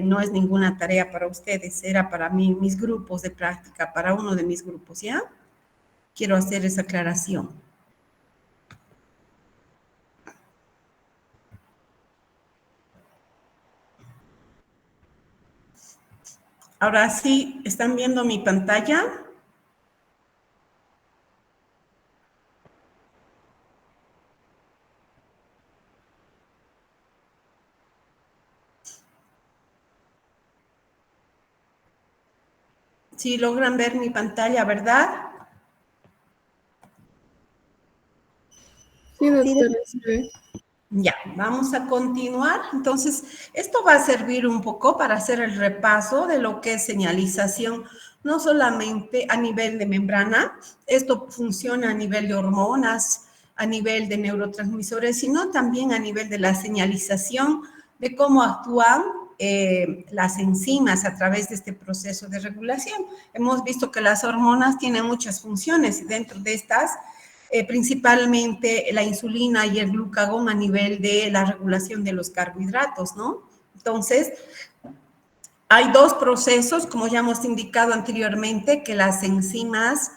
no es ninguna tarea para ustedes, era para mí, mis grupos de práctica, para uno de mis grupos, ¿ya? Quiero hacer esa aclaración. Ahora sí, ¿están viendo mi pantalla? Sí, logran ver mi pantalla, ¿verdad? Sí, doctora, se ve. Ya, vamos a continuar. Entonces, esto va a servir un poco para hacer el repaso de lo que es señalización, no solamente a nivel de membrana, esto funciona a nivel de hormonas, a nivel de neurotransmisores, sino también a nivel de la señalización de cómo actúan las enzimas a través de este proceso de regulación. Hemos visto que las hormonas tienen muchas funciones y dentro de estas principalmente la insulina y el glucagón a nivel de la regulación de los carbohidratos, ¿no? Entonces, hay dos procesos, como ya hemos indicado anteriormente, que las enzimas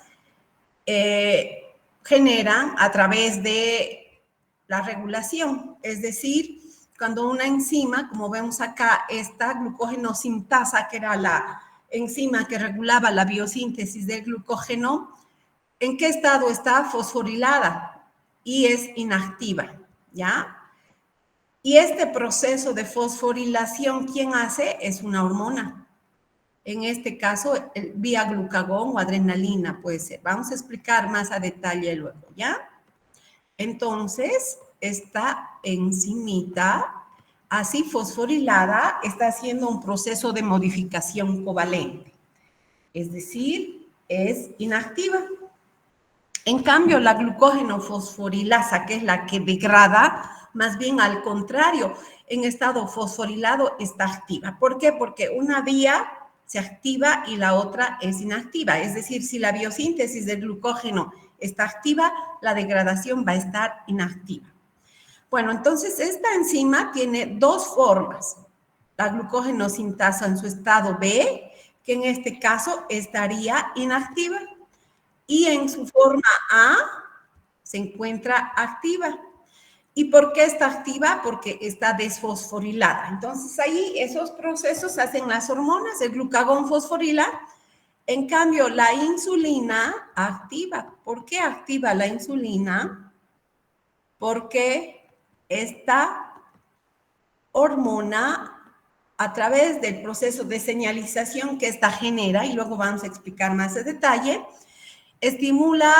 generan a través de la regulación, es decir, cuando una enzima, como vemos acá, esta glucógeno sintasa, que era la enzima que regulaba la biosíntesis del glucógeno, ¿en qué estado está? Fosforilada y es inactiva, ¿ya? Y este proceso de fosforilación, ¿quién hace? Es una hormona. En este caso, vía glucagón o adrenalina puede ser. Vamos a explicar más a detalle luego, ¿ya? Entonces, esta enzimita, así fosforilada, está haciendo un proceso de modificación covalente. Es decir, es inactiva. En cambio, la glucógeno fosforilasa, que es la que degrada, más bien al contrario, en estado fosforilado está activa. ¿Por qué? Porque una vía se activa y la otra es inactiva. Es decir, si la biosíntesis del glucógeno está activa, la degradación va a estar inactiva. Bueno, entonces esta enzima tiene dos formas. La glucógeno sintasa en su estado B, que en este caso estaría inactiva, y en su forma A se encuentra activa. ¿Y por qué está activa? Porque está desfosforilada. Entonces, ahí esos procesos hacen las hormonas, el glucagón fosforila. En cambio, la insulina activa. ¿Por qué activa la insulina? Porque esta hormona, a través del proceso de señalización que esta genera, y luego vamos a explicar más en detalle, estimula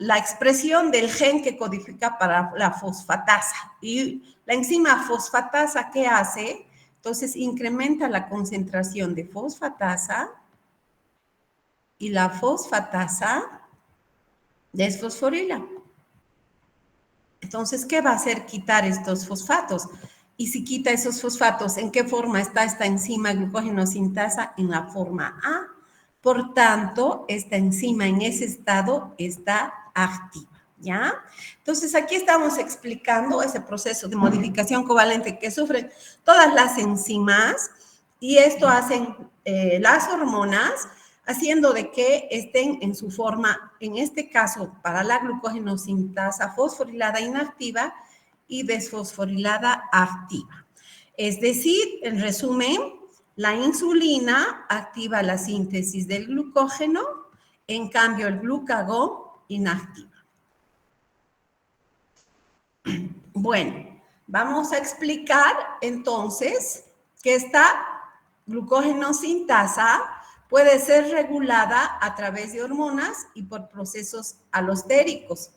la expresión del gen que codifica para la fosfatasa. Y la enzima fosfatasa, ¿qué hace? Entonces, incrementa la concentración de fosfatasa y la fosfatasa desfosforila. Entonces, ¿qué va a hacer? Quitar estos fosfatos. Y si quita esos fosfatos, ¿en qué forma está esta enzima glucógeno sintasa? En la forma A. Por tanto, esta enzima en ese estado está activa, ¿ya? Entonces, aquí estamos explicando ese proceso de modificación covalente que sufren todas las enzimas y esto hacen las hormonas, haciendo de que estén en su forma, en este caso, para la glucógeno sintasa fosforilada inactiva y desfosforilada activa. Es decir, en resumen, la insulina activa la síntesis del glucógeno, en cambio el glucagón inactiva. Bueno, vamos a explicar entonces que esta glucógeno sintasa puede ser regulada a través de hormonas y por procesos alostéricos.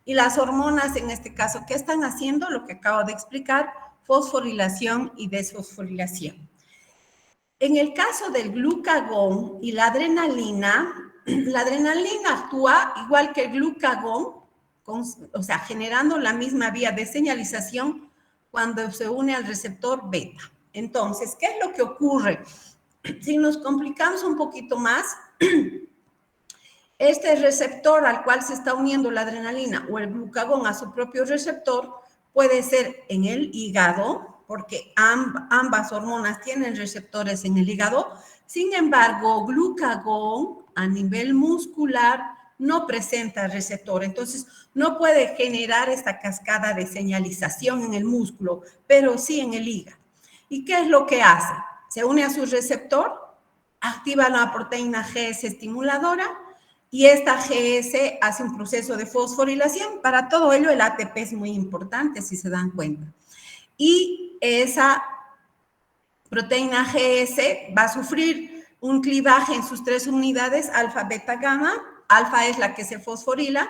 Y las hormonas, en este caso, ¿qué están haciendo? Lo que acabo de explicar, fosforilación y desfosforilación. En el caso del glucagón y la adrenalina actúa igual que el glucagón, o sea, generando la misma vía de señalización cuando se une al receptor beta. Entonces, ¿qué es lo que ocurre? Si nos complicamos un poquito más, este receptor al cual se está uniendo la adrenalina o el glucagón a su propio receptor puede ser en el hígado, porque ambas hormonas tienen receptores en el hígado. Sin embargo, glucagón a nivel muscular no presenta receptor, entonces no puede generar esta cascada de señalización en el músculo, pero sí en el hígado. ¿Y qué es lo que hace? Se une a su receptor, activa la proteína GS estimuladora y esta GS hace un proceso de fosforilación. Para todo ello el ATP es muy importante, si se dan cuenta. Y esa proteína GS va a sufrir un clivaje en sus 3 unidades, alfa, beta, gamma. Alfa es la que se fosforila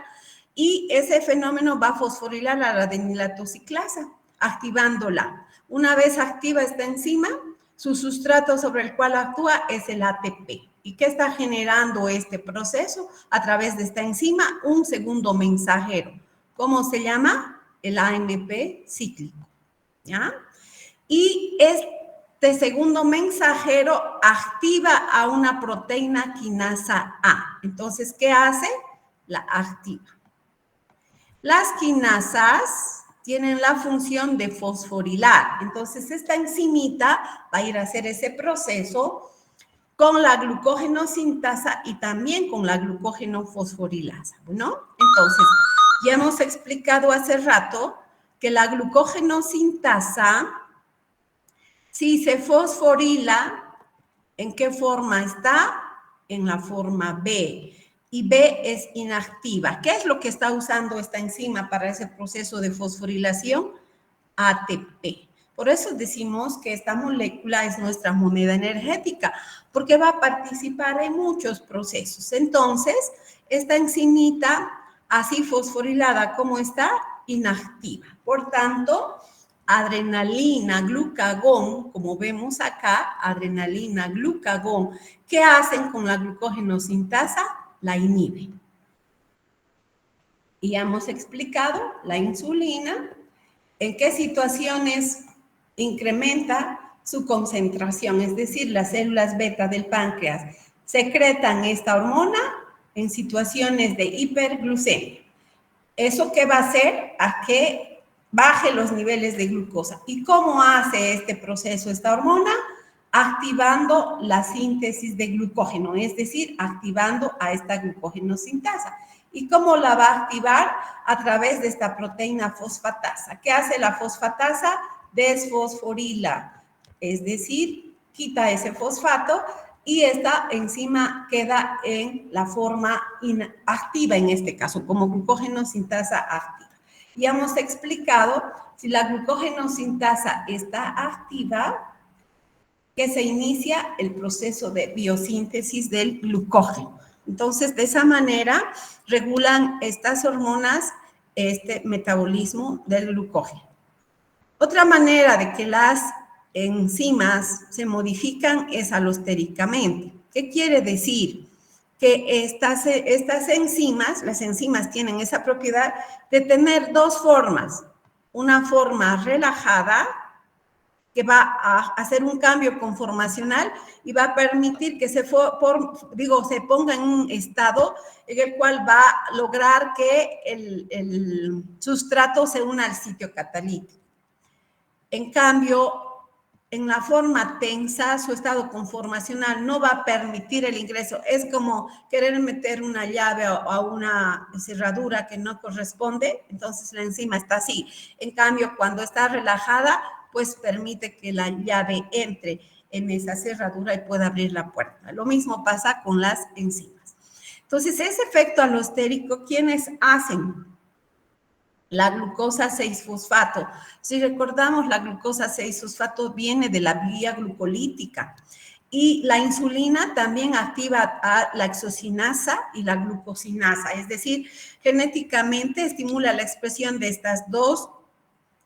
y ese fenómeno va a fosforilar a la adenilatociclasa, activándola. Una vez activa esta enzima, su sustrato sobre el cual actúa es el ATP. ¿Y qué está generando este proceso? A través de esta enzima, un segundo mensajero. ¿Cómo se llama? El AMP cíclico. ¿Ya? Y este segundo mensajero activa a una proteína quinasa A. Entonces, ¿qué hace? La activa. Las quinasas tienen la función de fosforilar. Entonces, esta enzimita va a ir a hacer ese proceso con la glucógeno sintasa y también con la glucógeno fosforilasa, ¿no? Entonces, ya hemos explicado hace rato que la glucógeno sintasa, si se fosforila, ¿en qué forma está? En la forma B. Y B es inactiva. ¿Qué es lo que está usando esta enzima para ese proceso de fosforilación? ATP. Por eso decimos que esta molécula es nuestra moneda energética, porque va a participar en muchos procesos. Entonces, esta enzimita, así fosforilada como está, inactiva. Por tanto, adrenalina, glucagón, como vemos acá, adrenalina, glucagón, ¿qué hacen con la glucógeno sintasa? La inhiben. Y ya hemos explicado la insulina, en qué situaciones incrementa su concentración, es decir, las células beta del páncreas secretan esta hormona en situaciones de hiperglucemia. ¿Eso qué va a hacer? A que baje los niveles de glucosa. ¿Y cómo hace este proceso esta hormona? Activando la síntesis de glucógeno, es decir, activando a esta glucógeno sintasa. ¿Y cómo la va a activar? A través de esta proteína fosfatasa. ¿Qué hace la fosfatasa? Desfosforila, es decir, quita ese fosfato y esta enzima queda en la forma inactiva en este caso, como glucógeno sintasa activa. Y hemos explicado, si la glucógeno sintasa está activa, que se inicia el proceso de biosíntesis del glucógeno. Entonces, de esa manera, regulan estas hormonas este metabolismo del glucógeno. Otra manera de que las enzimas se modifican es alostéricamente. ¿Qué quiere decir? Que estas enzimas, las enzimas tienen esa propiedad de tener dos formas. Una forma relajada, que va a hacer un cambio conformacional y va a permitir que se ponga en un estado en el cual va a lograr que el sustrato se una al sitio catalítico. En cambio, en la forma tensa, su estado conformacional no va a permitir el ingreso. Es como querer meter una llave a una cerradura que no corresponde, entonces la enzima está así. En cambio, cuando está relajada, pues permite que la llave entre en esa cerradura y pueda abrir la puerta. Lo mismo pasa con las enzimas. Entonces, ese efecto alostérico, ¿quiénes hacen? La glucosa 6-fosfato. Si recordamos, la glucosa 6-fosfato viene de la vía glucolítica. Y la insulina también activa a la exocinasa y la glucosinasa, es decir, genéticamente estimula la expresión de estas dos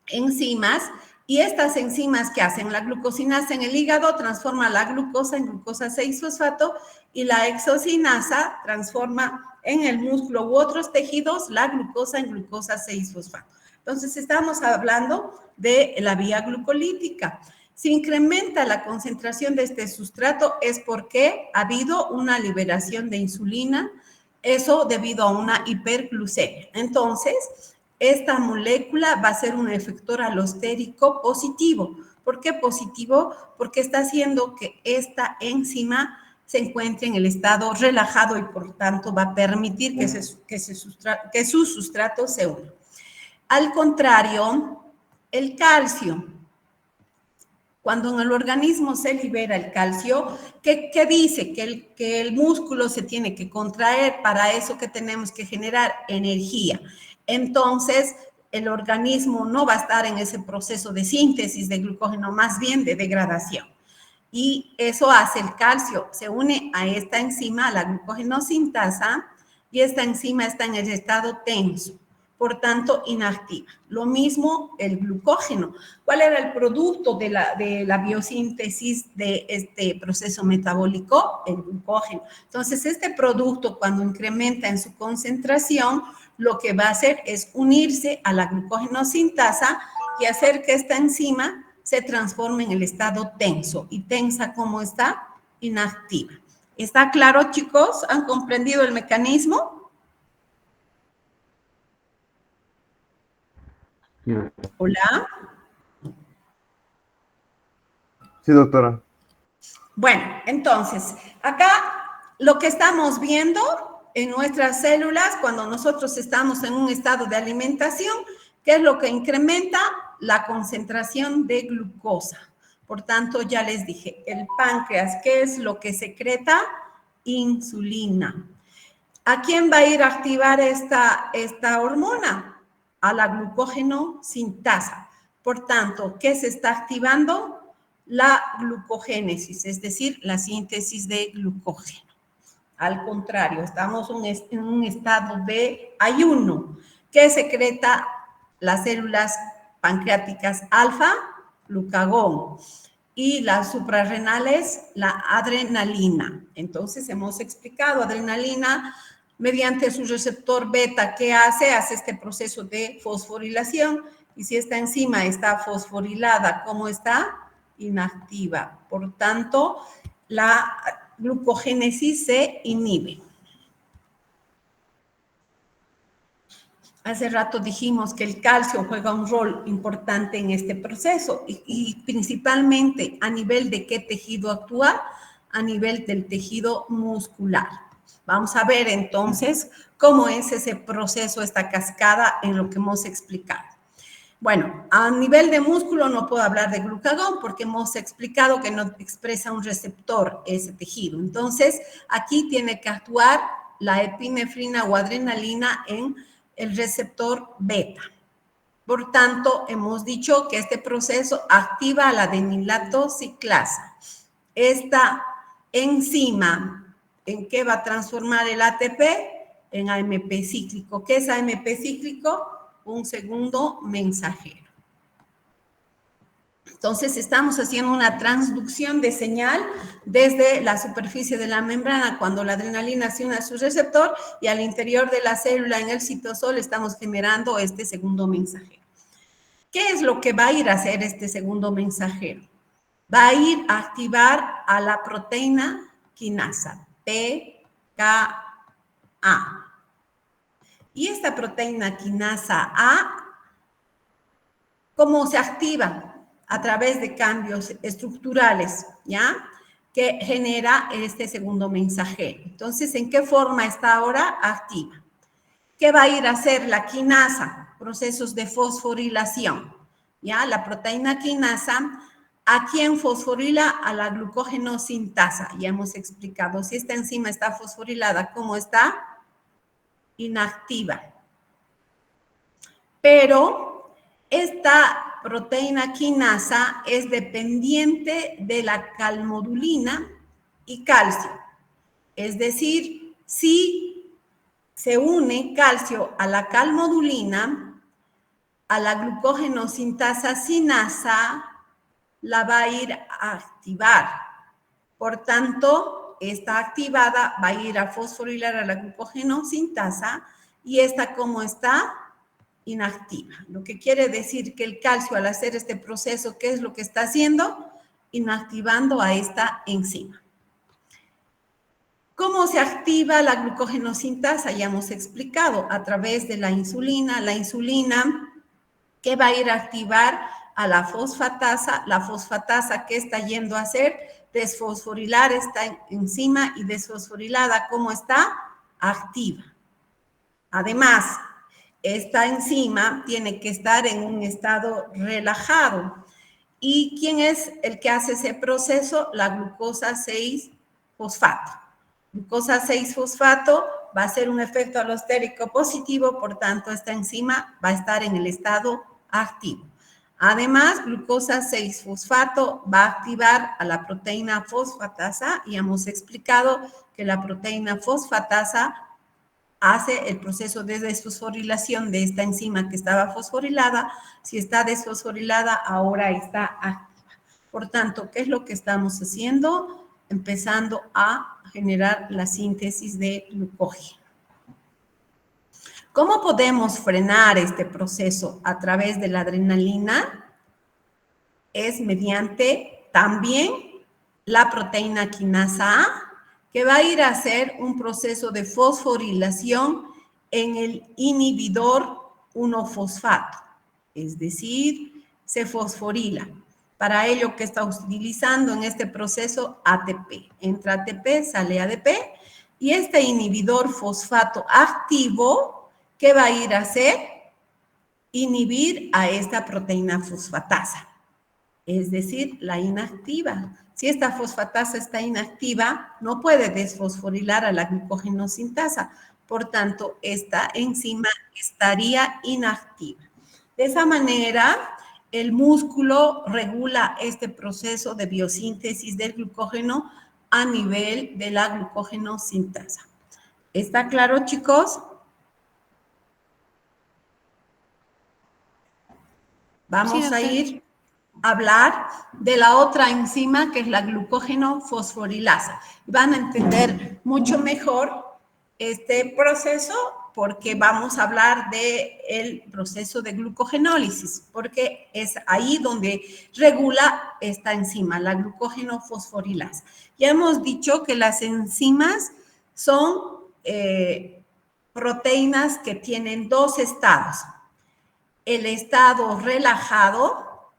enzimas. Y estas enzimas que hacen la glucosinasa en el hígado transforma la glucosa en glucosa 6-fosfato y la exocinasa transforma en el músculo u otros tejidos la glucosa en glucosa 6-fosfato. Entonces, estamos hablando de la vía glucolítica. Si incrementa la concentración de este sustrato es porque ha habido una liberación de insulina, eso debido a una hiperglucemia. Entonces, esta molécula va a ser un efector alostérico positivo. ¿Por qué positivo? Porque está haciendo que esta enzima se encuentre en el estado relajado y por tanto va a permitir que su sustrato se una. Al contrario, el calcio, cuando en el organismo se libera el calcio, ¿qué dice? Que el músculo se tiene que contraer, para eso que tenemos que generar energía. Entonces, el organismo no va a estar en ese proceso de síntesis de glucógeno, más bien de degradación. Y eso hace el calcio, se une a esta enzima, a la glucogenosintasa, y esta enzima está en el estado tenso, por tanto inactiva. Lo mismo el glucógeno. ¿Cuál era el producto de la biosíntesis de este proceso metabólico? El glucógeno. Entonces, este producto, cuando incrementa en su concentración, lo que va a hacer es unirse a la glucogenosintasa y hacer que esta enzima se transforme en el estado tenso. ¿Y tensa cómo está? Inactiva. ¿Está claro, chicos? ¿Han comprendido el mecanismo? Sí. Hola. Sí, doctora. Bueno, entonces, acá lo que estamos viendo en nuestras células, cuando nosotros estamos en un estado de alimentación, ¿qué es lo que incrementa? La concentración de glucosa. Por tanto, ya les dije, el páncreas, ¿qué es lo que secreta? Insulina. ¿A quién va a ir a activar esta hormona? A la glucógenosintasa. Por tanto, ¿qué se está activando? La glucogénesis, es decir, la síntesis de glucógeno. Al contrario, estamos en un estado de ayuno. ¿Qué secreta las células pancreáticas? Alfa, glucagón. Y las suprarrenales, la adrenalina. Entonces, hemos explicado, adrenalina, mediante su receptor beta, ¿qué hace? Hace este proceso de fosforilación. Y si esta enzima está fosforilada, ¿cómo está? Inactiva. Por tanto, la glucogénesis se inhibe. Hace rato dijimos que el calcio juega un rol importante en este proceso y principalmente a nivel de qué tejido actúa, a nivel del tejido muscular. Vamos a ver entonces cómo es ese proceso, esta cascada en lo que hemos explicado. Bueno, a nivel de músculo no puedo hablar de glucagón porque hemos explicado que no expresa un receptor ese tejido. Entonces, aquí tiene que actuar la epinefrina o adrenalina en el receptor beta. Por tanto, hemos dicho que este proceso activa la adenilato ciclasa. Esta enzima, ¿en qué va a transformar el ATP? En AMP cíclico. ¿Qué es AMP cíclico? Un segundo mensajero. Entonces, estamos haciendo una transducción de señal desde la superficie de la membrana cuando la adrenalina se une a su receptor y al interior de la célula en el citosol estamos generando este segundo mensajero. ¿Qué es lo que va a ir a hacer este segundo mensajero? Va a ir a activar a la proteína quinasa, PKA. Y esta proteína quinasa A, ¿cómo se activa? A través de cambios estructurales, ¿ya? Que genera este segundo mensajero. Entonces, ¿en qué forma está ahora activa? ¿Qué va a ir a hacer la quinasa? Procesos de fosforilación, ¿ya? La proteína quinasa, ¿a quién fosforila? A la glucogenosintasa. Ya hemos explicado, si esta enzima está fosforilada, ¿cómo está? Inactiva. Pero esta proteína quinasa es dependiente de la calmodulina y calcio. Es decir, si se une calcio a la calmodulina, a la glucogenosintasa sinasa, la va a ir a activar. Por tanto, esta activada va a ir a fosforilar a la glucogenosintasa y esta, ¿cómo está? Inactiva. Lo que quiere decir que el calcio, al hacer este proceso, ¿qué es lo que está haciendo? Inactivando a esta enzima. ¿Cómo se activa la glucógeno-sintasa? Ya hemos explicado, a través de la insulina. La insulina que va a ir a activar a la fosfatasa, ¿qué está yendo a hacer? Desfosforilar esta enzima, y desfosforilada, ¿cómo está? Activa. Además, esta enzima tiene que estar en un estado relajado. ¿Y quién es el que hace ese proceso? La glucosa 6-fosfato. Glucosa 6-fosfato va a hacer un efecto alostérico positivo, por tanto, esta enzima va a estar en el estado activo. Además, glucosa 6-fosfato va a activar a la proteína fosfatasa, y hemos explicado que la proteína fosfatasa hace el proceso de desfosforilación de esta enzima que estaba fosforilada. Si está desfosforilada, ahora está activa. Por tanto, ¿qué es lo que estamos haciendo? Empezando a generar la síntesis de glucógeno. ¿Cómo podemos frenar este proceso a través de la adrenalina? Es mediante también la proteína quinasa A, que va a ir a hacer un proceso de fosforilación en el inhibidor 1-fosfato, es decir, se fosforila. Para ello, ¿qué está utilizando en este proceso? ATP. Entra ATP, sale ADP, y este inhibidor fosfato activo, ¿qué va a ir a hacer? Inhibir a esta proteína fosfatasa, es decir, la inactiva. Si esta fosfatasa está inactiva, no puede desfosforilar a la glucógeno-sintasa. Por tanto, esta enzima estaría inactiva. De esa manera, el músculo regula este proceso de biosíntesis del glucógeno a nivel de la glucógeno-sintasa. ¿Está claro, chicos? Vamos a ir a hablar de la otra enzima, que es la glucógeno fosforilasa. Van a entender mucho mejor este proceso porque vamos a hablar del proceso de glucogenólisis, porque es ahí donde regula esta enzima, la glucógeno fosforilasa. Ya hemos dicho que las enzimas son proteínas que tienen dos estados. El estado relajado,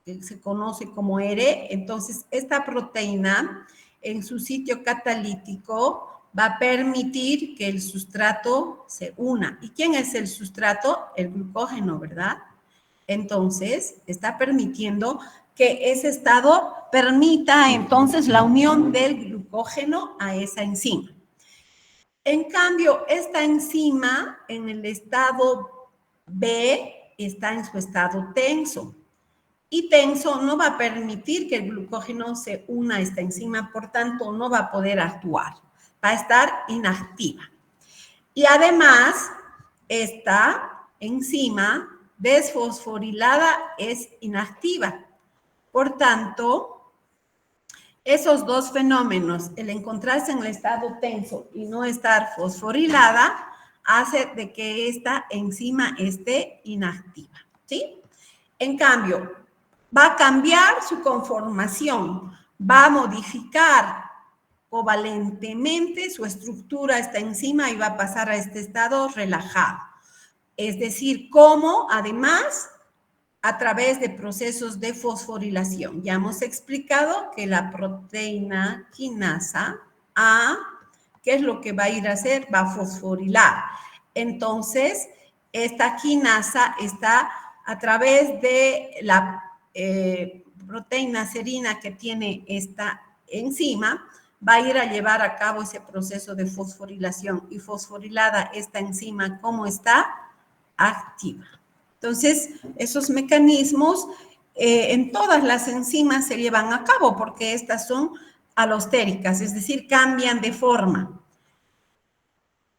que se conoce como ERE, entonces esta proteína en su sitio catalítico va a permitir que el sustrato se una. ¿Y quién es el sustrato? El glucógeno, ¿verdad? Entonces, está permitiendo que ese estado permita entonces la unión del glucógeno a esa enzima. En cambio, esta enzima en el estado B está en su estado tenso. Y tenso no va a permitir que el glucógeno se una a esta enzima, por tanto, no va a poder actuar. Va a estar inactiva. Y además, esta enzima desfosforilada es inactiva. Por tanto, esos dos fenómenos, el encontrarse en el estado tenso y no estar fosforilada, hace de que esta enzima esté inactiva, ¿sí? En cambio, va a cambiar su conformación, va a modificar covalentemente su estructura esta enzima y va a pasar a este estado relajado. Es decir, ¿cómo? Además, a través de procesos de fosforilación. Ya hemos explicado que la proteína quinasa A, ¿qué es lo que va a ir a hacer? Va a fosforilar. Entonces, esta quinasa está a través de la proteína serina que tiene esta enzima, va a ir a llevar a cabo ese proceso de fosforilación, y fosforilada esta enzima, ¿cómo está? Activa. Entonces, esos mecanismos en todas las enzimas se llevan a cabo porque estas son alostéricas, es decir, cambian de forma.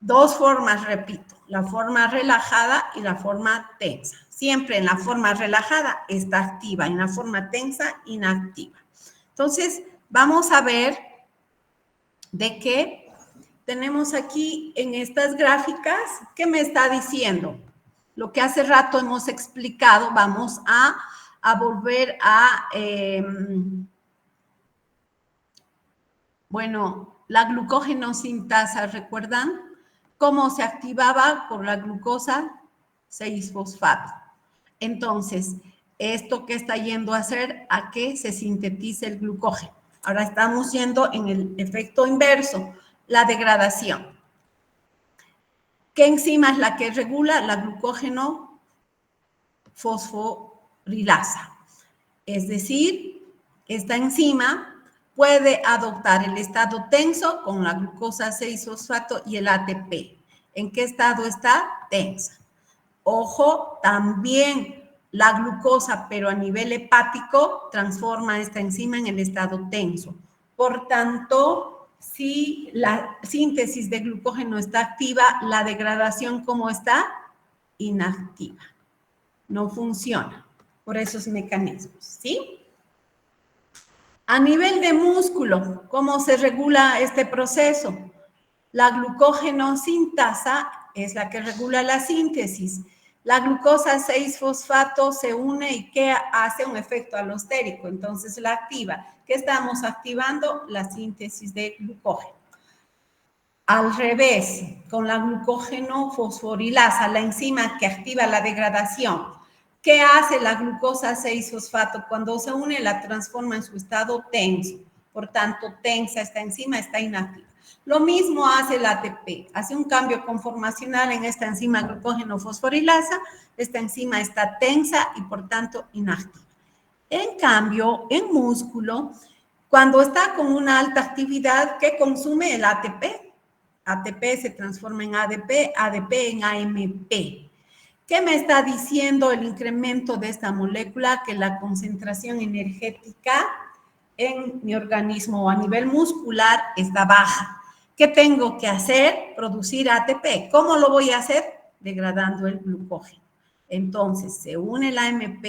Dos formas, repito, la forma relajada y la forma tensa. Siempre en la forma relajada está activa, en la forma tensa, inactiva. Entonces, vamos a ver de qué tenemos aquí en estas gráficas. ¿Qué me está diciendo? Lo que hace rato hemos explicado, vamos a volver a, la glucógeno sintasa, ¿recuerdan? ¿Cómo se activaba por la glucosa 6-fosfato? Entonces, ¿esto qué está yendo a hacer? A que se sintetice el glucógeno. Ahora estamos yendo en el efecto inverso, la degradación. ¿Qué enzima es la que regula? La glucógeno fosforilasa. Es decir, esta enzima puede adoptar el estado tenso con la glucosa 6-fosfato y el ATP. ¿En qué estado está? Tensa. Ojo, también la glucosa, pero a nivel hepático, transforma esta enzima en el estado tenso. Por tanto, si la síntesis de glucógeno está activa, la degradación, ¿cómo está? Inactiva. No funciona por esos mecanismos, ¿sí? A nivel de músculo, ¿cómo se regula este proceso? La glucógeno sintasa es la que regula la síntesis. La glucosa 6-fosfato se une y ¿qué hace? Un efecto alostérico, entonces la activa. ¿Qué estamos activando? La síntesis de glucógeno. Al revés, con la glucógeno fosforilasa, la enzima que activa la degradación. ¿Qué hace la glucosa 6-fosfato? Cuando se une, la transforma en su estado tenso. Por tanto, tensa esta enzima, está inactiva. Lo mismo hace el ATP. Hace un cambio conformacional en esta enzima glucógeno fosforilasa. Esta enzima está tensa y, por tanto, inactiva. En cambio, en músculo, cuando está con una alta actividad, ¿qué consume el ATP? ATP se transforma en ADP, ADP en AMP. ¿Qué me está diciendo el incremento de esta molécula? Que la concentración energética en mi organismo o a nivel muscular está baja. ¿Qué tengo que hacer? Producir ATP. ¿Cómo lo voy a hacer? Degradando el glucógeno. Entonces, se une la AMP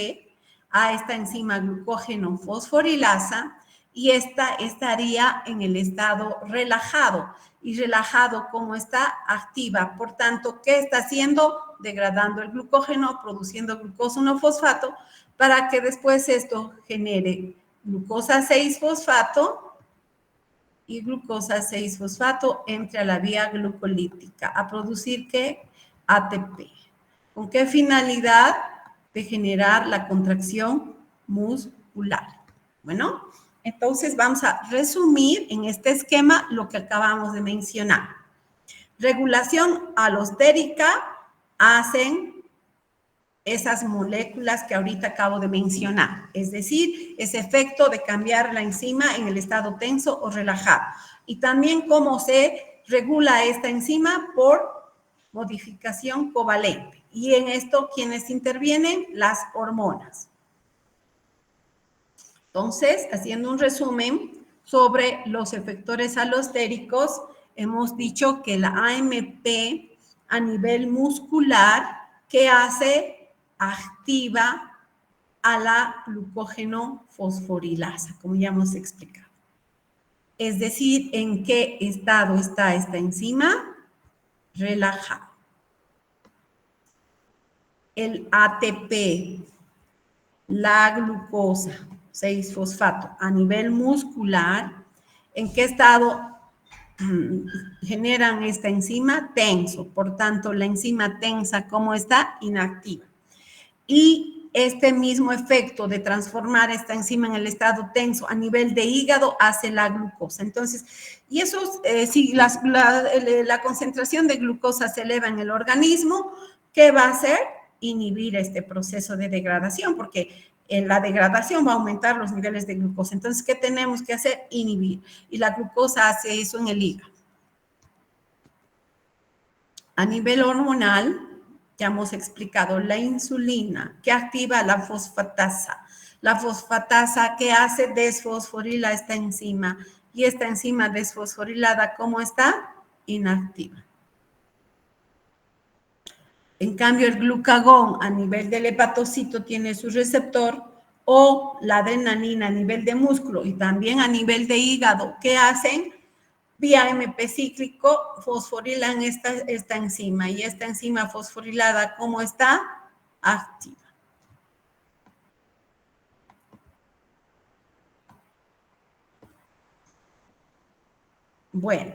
a esta enzima glucógeno fosforilasa y esta estaría en el estado relajado. Y relajado, ¿cómo está? Activa. Por tanto, ¿qué está haciendo? Degradando el glucógeno, produciendo glucosa 1-fosfato, para que después esto genere glucosa 6-fosfato y glucosa 6-fosfato entre a la vía glucolítica. ¿A producir qué? ATP. ¿Con qué finalidad? De generar la contracción muscular. Bueno, entonces vamos a resumir en este esquema lo que acabamos de mencionar. Regulación alostérica hacen esas moléculas que ahorita acabo de mencionar, es decir, ese efecto de cambiar la enzima en el estado tenso o relajado. Y también cómo se regula esta enzima por modificación covalente. Y en esto, ¿quiénes intervienen? Las hormonas. Entonces, haciendo un resumen sobre los efectores alostéricos, hemos dicho que la AMP a nivel muscular, ¿qué hace? Activa a la glucógeno fosforilasa, como ya hemos explicado. Es decir, ¿en qué estado está esta enzima? Relajado. El ATP, la glucosa 6-fosfato a nivel muscular, ¿en qué estado generan esta enzima? Tenso. Por tanto, la enzima tensa, ¿cómo está? Inactiva. Y este mismo efecto de transformar esta enzima en el estado tenso a nivel de hígado hace la glucosa. Entonces, y eso, si la concentración de glucosa se eleva en el organismo, ¿qué va a hacer? Inhibir este proceso de degradación, porque en la degradación va a aumentar los niveles de glucosa. Entonces, ¿qué tenemos que hacer? Inhibir. Y la glucosa hace eso en el hígado. A nivel hormonal, ya hemos explicado, la insulina que activa la fosfatasa. La fosfatasa que hace desfosforila esta enzima. Y esta enzima desfosforilada, ¿cómo está? Inactiva. En cambio, el glucagón a nivel del hepatocito tiene su receptor, o la adrenalina a nivel de músculo y también a nivel de hígado. ¿Qué hacen? Vía AMP cíclico fosforilan esta enzima, y esta enzima fosforilada, ¿cómo está? Activa. Bueno,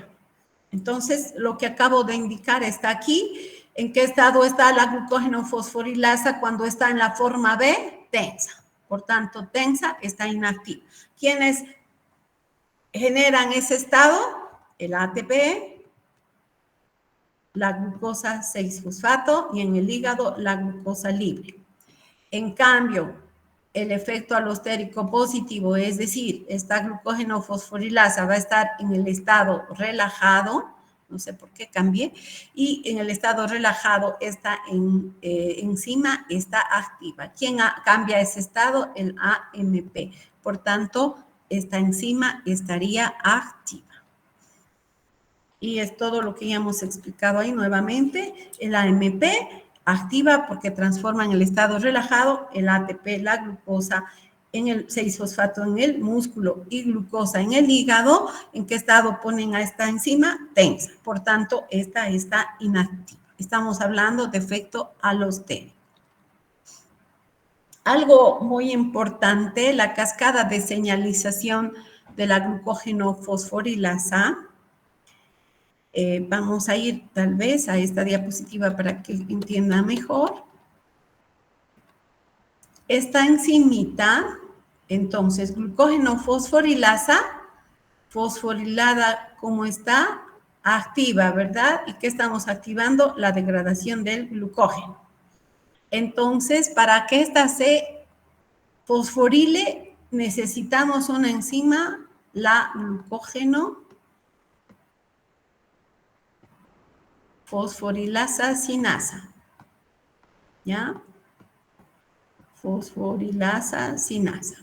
entonces lo que acabo de indicar está aquí. ¿En qué estado está la glucógeno fosforilasa cuando está en la forma B? Tensa. Por tanto, tensa está inactiva. ¿Quiénes generan ese estado? El ATP, la glucosa 6-fosfato y en el hígado la glucosa libre. En cambio, el efecto alostérico positivo, es decir, esta glucógeno fosforilasa va a estar en el estado relajado, no sé por qué cambié, y en el estado relajado esta enzima está activa. ¿Quién cambia ese estado? El AMP. Por tanto, esta enzima estaría activa. Y es todo lo que ya hemos explicado ahí nuevamente. El AMP activa porque transforma en el estado relajado el ATP, la glucosa, en el 6-fosfato en el músculo y glucosa en el hígado. ¿En qué estado ponen a esta enzima? Tensa. Por tanto, esta está inactiva. Estamos hablando de efecto alostérico. Algo muy importante, la cascada de señalización de la glucógeno fosforilasa. Vamos a ir tal vez a esta diapositiva para que entienda mejor. Esta enzimita, entonces, glucógeno fosforilasa, fosforilada, ¿cómo está? Activa, ¿verdad? ¿Y qué estamos activando? La degradación del glucógeno. Entonces, para que esta se fosforile, necesitamos una enzima, la glucógeno fosforilasa sinasa. ¿Ya? Fosforilasa sinasa.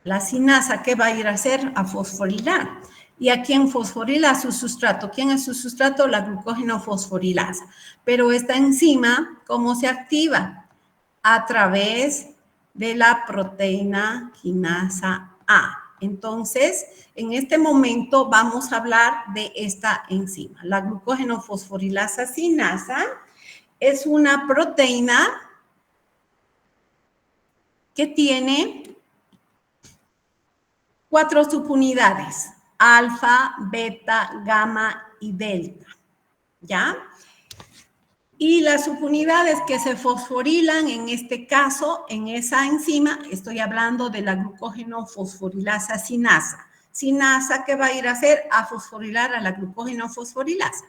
La sinasa, ¿qué va a ir a hacer? A fosforilar. ¿Y a quién fosforila? A su sustrato. ¿Quién es su sustrato? La glucógeno fosforilasa. Pero esta enzima, ¿cómo se activa? A través de la proteína quinasa A. Entonces, en este momento vamos a hablar de esta enzima. La glucógeno fosforilasa sinasa es una proteína que tiene 4 subunidades: alfa, beta, gamma y delta. ¿Ya? Y las subunidades que se fosforilan, en este caso, en esa enzima, estoy hablando de la glucógeno fosforilasa sinasa. Sinasa, ¿qué va a ir a hacer? A fosforilar a la glucógeno fosforilasa.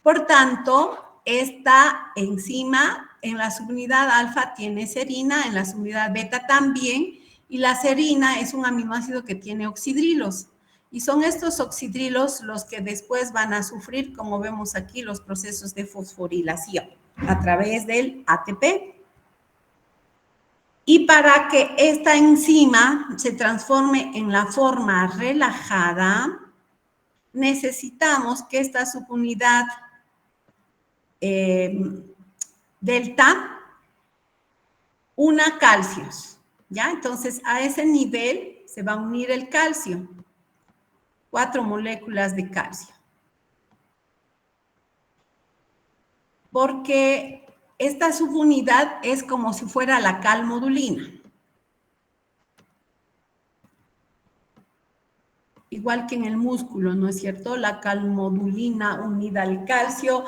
Por tanto, esta enzima en la subunidad alfa tiene serina, en la subunidad beta también, y la serina es un aminoácido que tiene oxidrilos. Y son estos oxidrilos los que después van a sufrir, como vemos aquí, los procesos de fosforilación a través del ATP. Y para que esta enzima se transforme en la forma relajada, necesitamos que esta subunidad delta una calcios, ¿ya? Entonces, a ese nivel se va a unir el calcio. 4 moléculas de calcio. Porque esta subunidad es como si fuera la calmodulina. Igual que en el músculo, ¿no es cierto? La calmodulina unida al calcio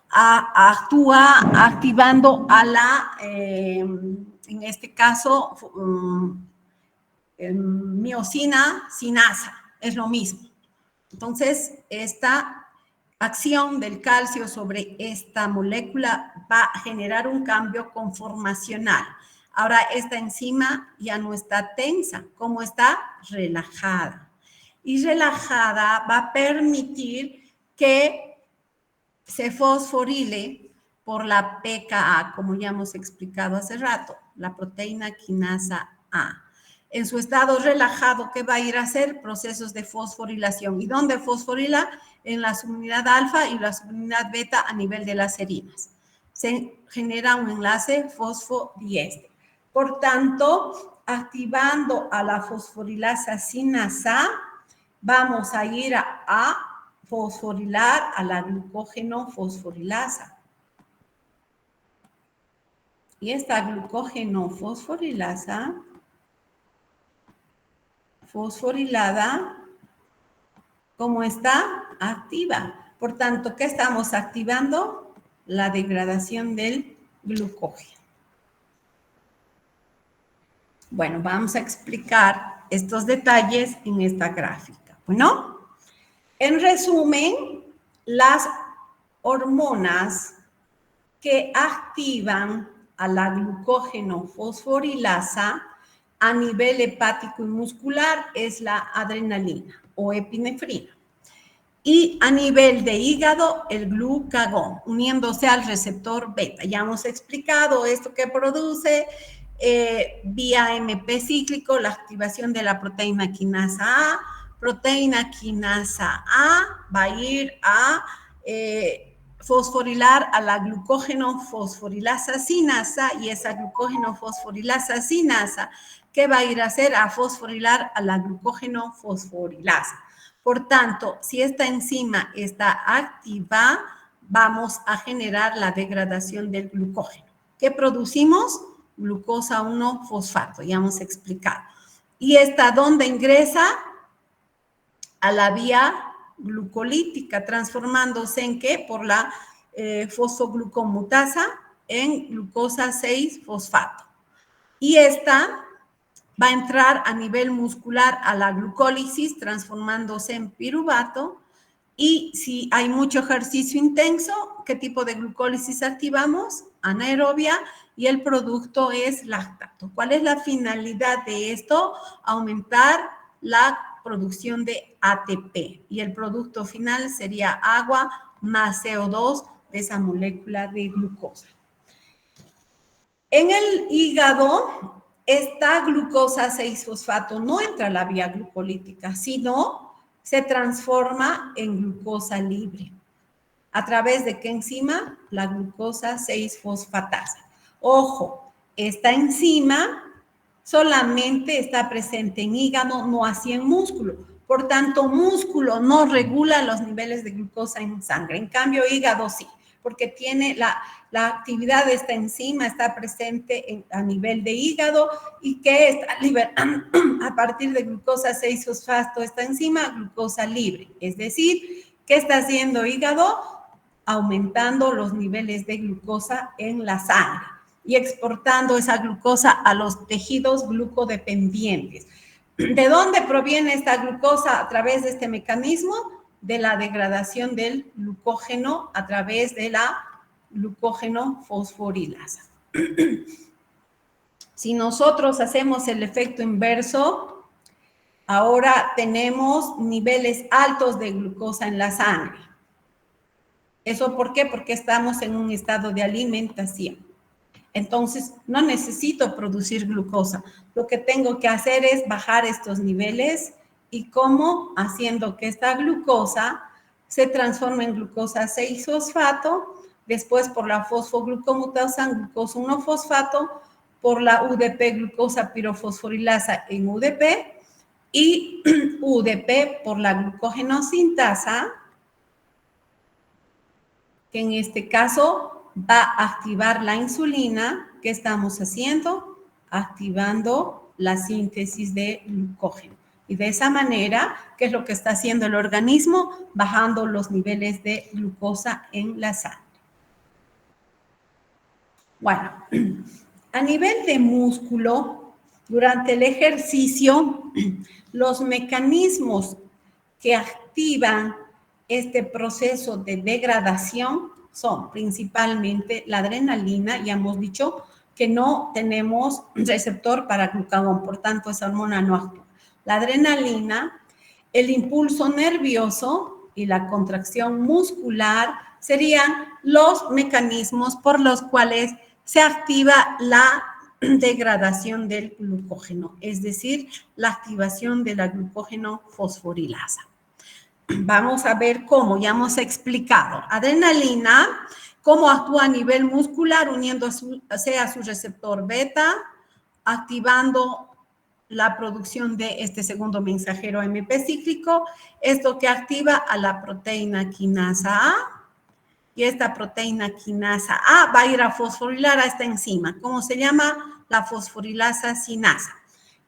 actúa activando a la, en este caso, miosina sinasa. Es lo mismo. Entonces, esta acción del calcio sobre esta molécula va a generar un cambio conformacional. Ahora, esta enzima ya no está tensa, como está relajada. Y relajada va a permitir que se fosforile por la pKa, como ya hemos explicado hace rato, la proteína quinasa A. En su estado relajado, ¿qué va a ir a hacer? Procesos de fosforilación. ¿Y dónde fosforila? En la subunidad alfa y la subunidad beta a nivel de las serinas. Se genera un enlace fosfodiéster. Por tanto, activando a la fosforilasa sinasa, vamos a ir a fosforilar a la glucógeno fosforilasa. Y esta glucógeno fosforilasa fosforilada, ¿cómo está? Activa. Por tanto, ¿qué estamos activando? La degradación del glucógeno. Bueno, vamos a explicar estos detalles en esta gráfica. Bueno, en resumen, las hormonas que activan a la glucógeno fosforilasa a nivel hepático y muscular es la adrenalina o epinefrina. Y a nivel de hígado, el glucagón, uniéndose al receptor beta. Ya hemos explicado esto que produce vía MP cíclico la activación de la proteína quinasa A. Proteína quinasa A va a ir a fosforilar a la glucógeno fosforilasa sinasa y esa glucógeno fosforilasa sinasa que va a ir a hacer a fosforilar a la glucógeno fosforilasa. Por tanto, si esta enzima está activa, vamos a generar la degradación del glucógeno. ¿Qué producimos? Glucosa 1-fosfato, ya hemos explicado. ¿Y esta dónde ingresa? A la vía glucolítica, transformándose en ¿qué? Por la fosfoglucomutasa en glucosa 6-fosfato. Y esta va a entrar a nivel muscular a la glucólisis, transformándose en piruvato. Y si hay mucho ejercicio intenso, ¿qué tipo de glucólisis activamos? Anaerobia, y el producto es lactato. ¿Cuál es la finalidad de esto? Aumentar la producción de ATP. Y el producto final sería agua más CO2 de esa molécula de glucosa. En el hígado, esta glucosa 6-fosfato no entra a la vía glucolítica, sino se transforma en glucosa libre. ¿A través de qué enzima? La glucosa 6-fosfatasa. Ojo, esta enzima solamente está presente en hígado, no así en músculo. Por tanto, músculo no regula los niveles de glucosa en sangre. En cambio, hígado sí, porque tiene la actividad de esta enzima, está presente a nivel de hígado y que está liberando a partir de glucosa 6-fosfato esta enzima, glucosa libre. Es decir, ¿qué está haciendo hígado? Aumentando los niveles de glucosa en la sangre y exportando esa glucosa a los tejidos glucodependientes. ¿De dónde proviene esta glucosa a través de este mecanismo? De la degradación del glucógeno a través de la glucógeno fosforilasa. Si nosotros hacemos el efecto inverso, ahora tenemos niveles altos de glucosa en la sangre. ¿Eso por qué? Porque estamos en un estado de alimentación. Entonces, no necesito producir glucosa. Lo que tengo que hacer es bajar estos niveles. ¿Y cómo? Haciendo que esta glucosa se transforme en glucosa 6-fosfato, después por la fosfoglucomutasa en glucosa 1-fosfato, por la UDP glucosa pirofosforilasa en UDP y UDP por la glucógenosintasa, que en este caso va a activar la insulina. ¿Qué estamos haciendo? Activando la síntesis de glucógeno. Y de esa manera, ¿qué es lo que está haciendo el organismo? Bajando los niveles de glucosa en la sangre. Bueno, a nivel de músculo, durante el ejercicio, los mecanismos que activan este proceso de degradación son principalmente la adrenalina. Ya hemos dicho que no tenemos receptor para glucagón, por tanto esa hormona no actúa. La adrenalina, el impulso nervioso y la contracción muscular serían los mecanismos por los cuales se activa la degradación del glucógeno, es decir, la activación de la glucógeno fosforilasa. Vamos a ver cómo, ya hemos explicado. Adrenalina, cómo actúa a nivel muscular uniéndose a su receptor beta, activando la producción de este segundo mensajero MP cíclico, esto que activa a la proteína quinasa A, y esta proteína quinasa A va a ir a fosforilar a esta enzima. ¿Cómo se llama? La fosforilasa sinasa.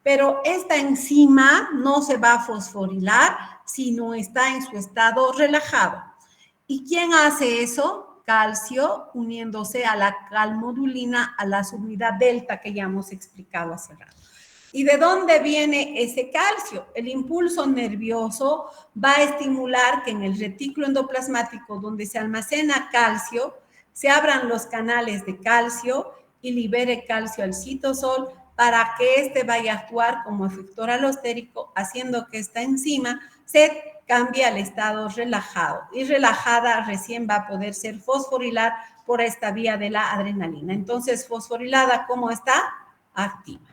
Pero esta enzima no se va a fosforilar si no está en su estado relajado. ¿Y quién hace eso? Calcio uniéndose a la calmodulina, a la subunidad delta que ya hemos explicado hace rato. ¿Y de dónde viene ese calcio? El impulso nervioso va a estimular que en el retículo endoplasmático donde se almacena calcio, se abran los canales de calcio y libere calcio al citosol para que éste vaya a actuar como efector alostérico, haciendo que esta enzima se cambie al estado relajado. Y relajada recién va a poder ser fosforilar por esta vía de la adrenalina. Entonces, fosforilada, ¿cómo está? Activa.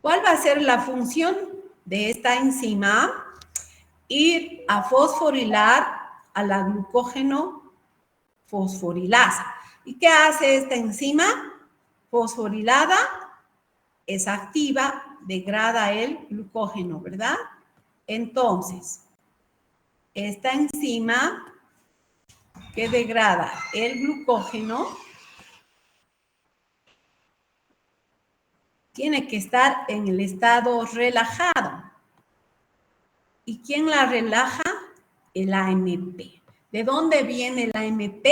¿Cuál va a ser la función de esta enzima? Ir a fosforilar a la glucógeno fosforilasa. ¿Y qué hace esta enzima? Fosforilada es activa, degrada el glucógeno, ¿verdad? Entonces, esta enzima que degrada el glucógeno tiene que estar en el estado relajado. ¿Y quién la relaja? El AMP. ¿De dónde viene el AMP?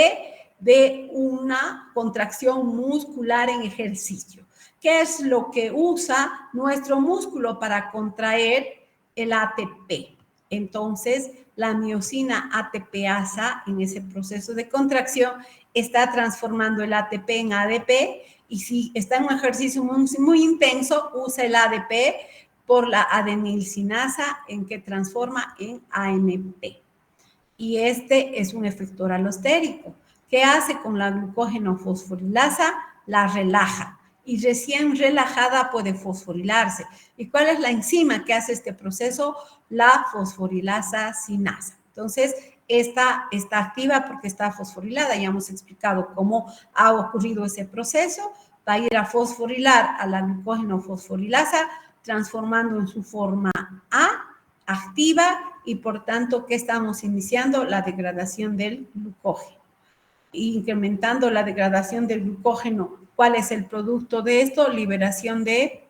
De una contracción muscular en ejercicio. ¿Qué es lo que usa nuestro músculo para contraer el ATP? Entonces, la miosina ATPasa en ese proceso de contracción está transformando el ATP en ADP y si está en un ejercicio muy intenso, usa el ADP por la adenilcinasa en que transforma en AMP. Y este es un efector alostérico. ¿Qué hace con la glucógeno fosforilasa? La relaja. Y recién relajada puede fosforilarse. ¿Y cuál es la enzima que hace este proceso? La fosforilasa sinasa. Entonces, esta está activa porque está fosforilada. Ya hemos explicado cómo ha ocurrido ese proceso. Va a ir a fosforilar a la glucógeno fosforilasa, transformando en su forma A, activa, y por tanto, ¿qué estamos iniciando? La degradación del glucógeno. Incrementando la degradación del glucógeno. ¿Cuál es el producto de esto? Liberación de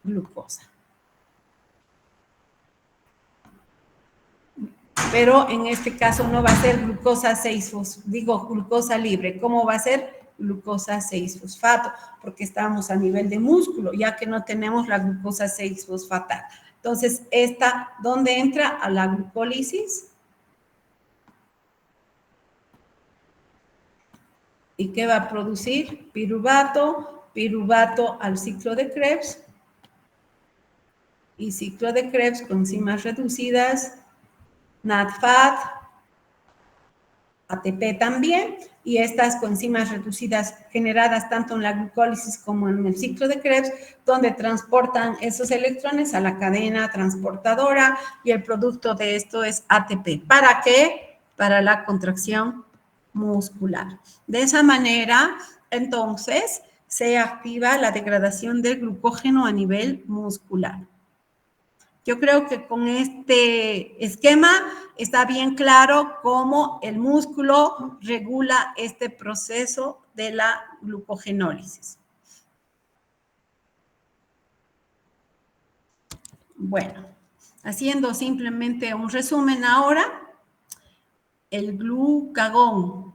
glucosa. Pero en este caso no va a ser glucosa 6-fosfato, digo glucosa libre. ¿Cómo va a ser? Glucosa 6-fosfato, porque estamos a nivel de músculo, ya que no tenemos la glucosa 6-fosfatada. Entonces, esta, ¿dónde entra? A la glucólisis. ¿Y qué va a producir? Piruvato, piruvato al ciclo de Krebs. Y ciclo de Krebs con enzimas reducidas, NADFAT, ATP también, y estas coenzimas reducidas generadas tanto en la glucólisis como en el ciclo de Krebs, donde transportan esos electrones a la cadena transportadora y el producto de esto es ATP. ¿Para qué? Para la contracción muscular. De esa manera, entonces, se activa la degradación del glucógeno a nivel muscular. Yo creo que con este esquema está bien claro cómo el músculo regula este proceso de la glucogenólisis. Bueno, haciendo simplemente un resumen ahora, el glucagón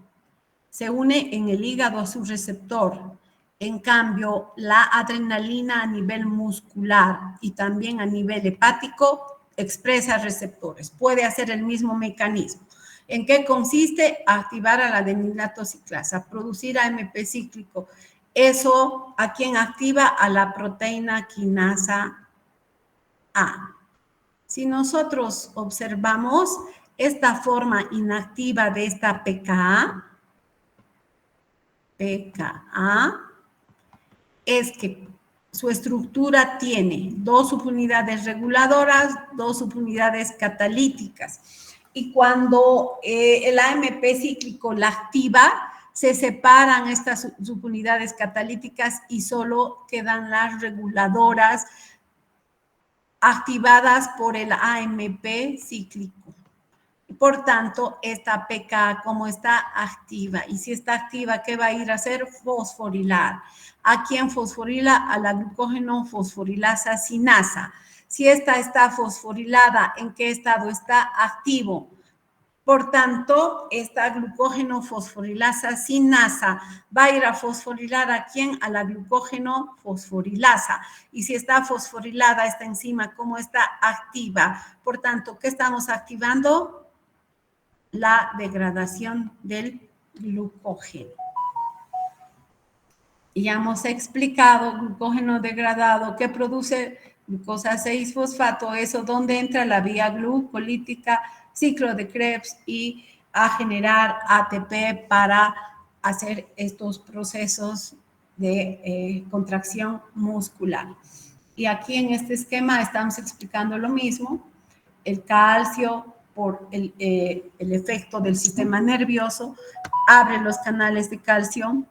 se une en el hígado a su receptor. En cambio, la adrenalina a nivel muscular y también a nivel hepático expresa receptores. Puede hacer el mismo mecanismo. ¿En qué consiste? Activar a la adenilatociclasa, producir AMP cíclico. Eso, ¿a quién activa? A la proteína quinasa A. Si nosotros observamos esta forma inactiva de esta PKA, es que su estructura tiene 2 subunidades reguladoras, 2 subunidades catalíticas. Y cuando el AMP cíclico la activa, se separan estas subunidades catalíticas y solo quedan las reguladoras activadas por el AMP cíclico. Por tanto, esta pK, como está activa, y si está activa, ¿qué va a ir a hacer? Fosforilar. ¿A quién fosforila? A la glucógeno fosforilasa sinasa. Si esta está fosforilada, ¿en qué estado está? Activo. Por tanto, esta glucógeno fosforilasa sinasa va a ir a fosforilar ¿a quién? A la glucógeno fosforilasa. Y si está fosforilada esta enzima, ¿cómo está? Activa. Por tanto, ¿qué estamos activando? La degradación del glucógeno. Ya hemos explicado glucógeno degradado que produce glucosa 6-fosfato, eso donde entra la vía glucolítica, ciclo de Krebs y a generar ATP para hacer estos procesos de contracción muscular. Y aquí en este esquema estamos explicando lo mismo, el calcio por el efecto del sistema nervioso, abre los canales de calcio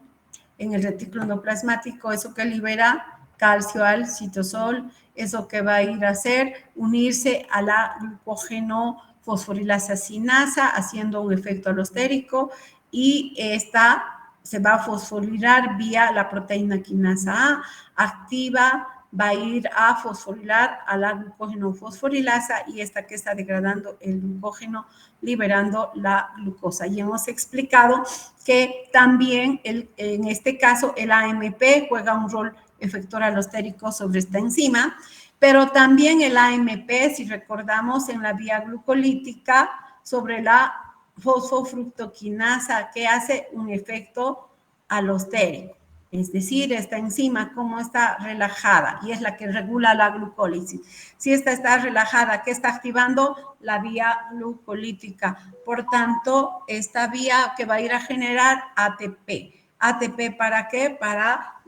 en el retículo endoplasmático, eso que libera calcio al citosol, eso que va a ir a hacer, unirse a la glucógeno fosforilasa sinasa, haciendo un efecto alostérico, y esta se va a fosforilar vía la proteína quinasa A, activa, va a ir a fosforilar a la glucógeno fosforilasa y esta que está degradando el glucógeno, liberando la glucosa. Y hemos explicado que también en este caso el AMP juega un rol efector alostérico sobre esta enzima, pero también el AMP, si recordamos, en la vía glucolítica sobre la fosfofructoquinasa, que hace un efecto alostérico. Es decir, esta enzima, como está relajada, y es la que regula la glucólisis. Si esta está relajada, ¿qué está activando? La vía glucolítica. Por tanto, esta vía que va a ir a generar ATP. ¿ATP para qué? Para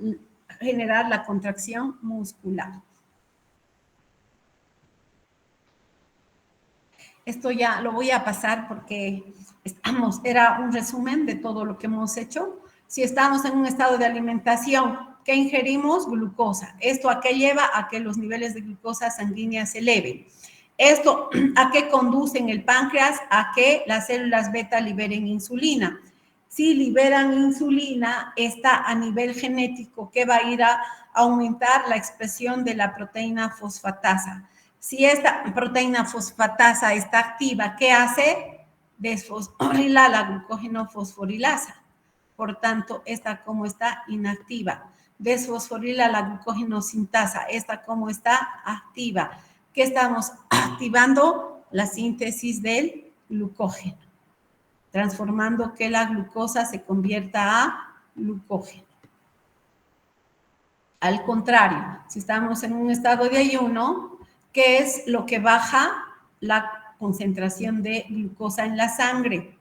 generar la contracción muscular. Esto ya lo voy a pasar porque era un resumen de todo lo que hemos hecho. Si estamos en un estado de alimentación, ¿qué ingerimos? Glucosa. ¿Esto a qué lleva? A que los niveles de glucosa sanguínea se eleven. ¿Esto a qué conduce en el páncreas? A que las células beta liberen insulina. Si liberan insulina, está a nivel genético que va a ir a aumentar la expresión de la proteína fosfatasa. Si esta proteína fosfatasa está activa, ¿qué hace? Desfosforila la glucógeno fosforilasa. Por tanto, esta como está inactiva. Desfosforila la glucógeno sintasa. Esta como está activa. ¿Qué estamos activando? La síntesis del glucógeno, transformando que la glucosa se convierta a glucógeno. Al contrario, si estamos en un estado de ayuno, ¿qué es lo que baja la concentración de glucosa en la sangre?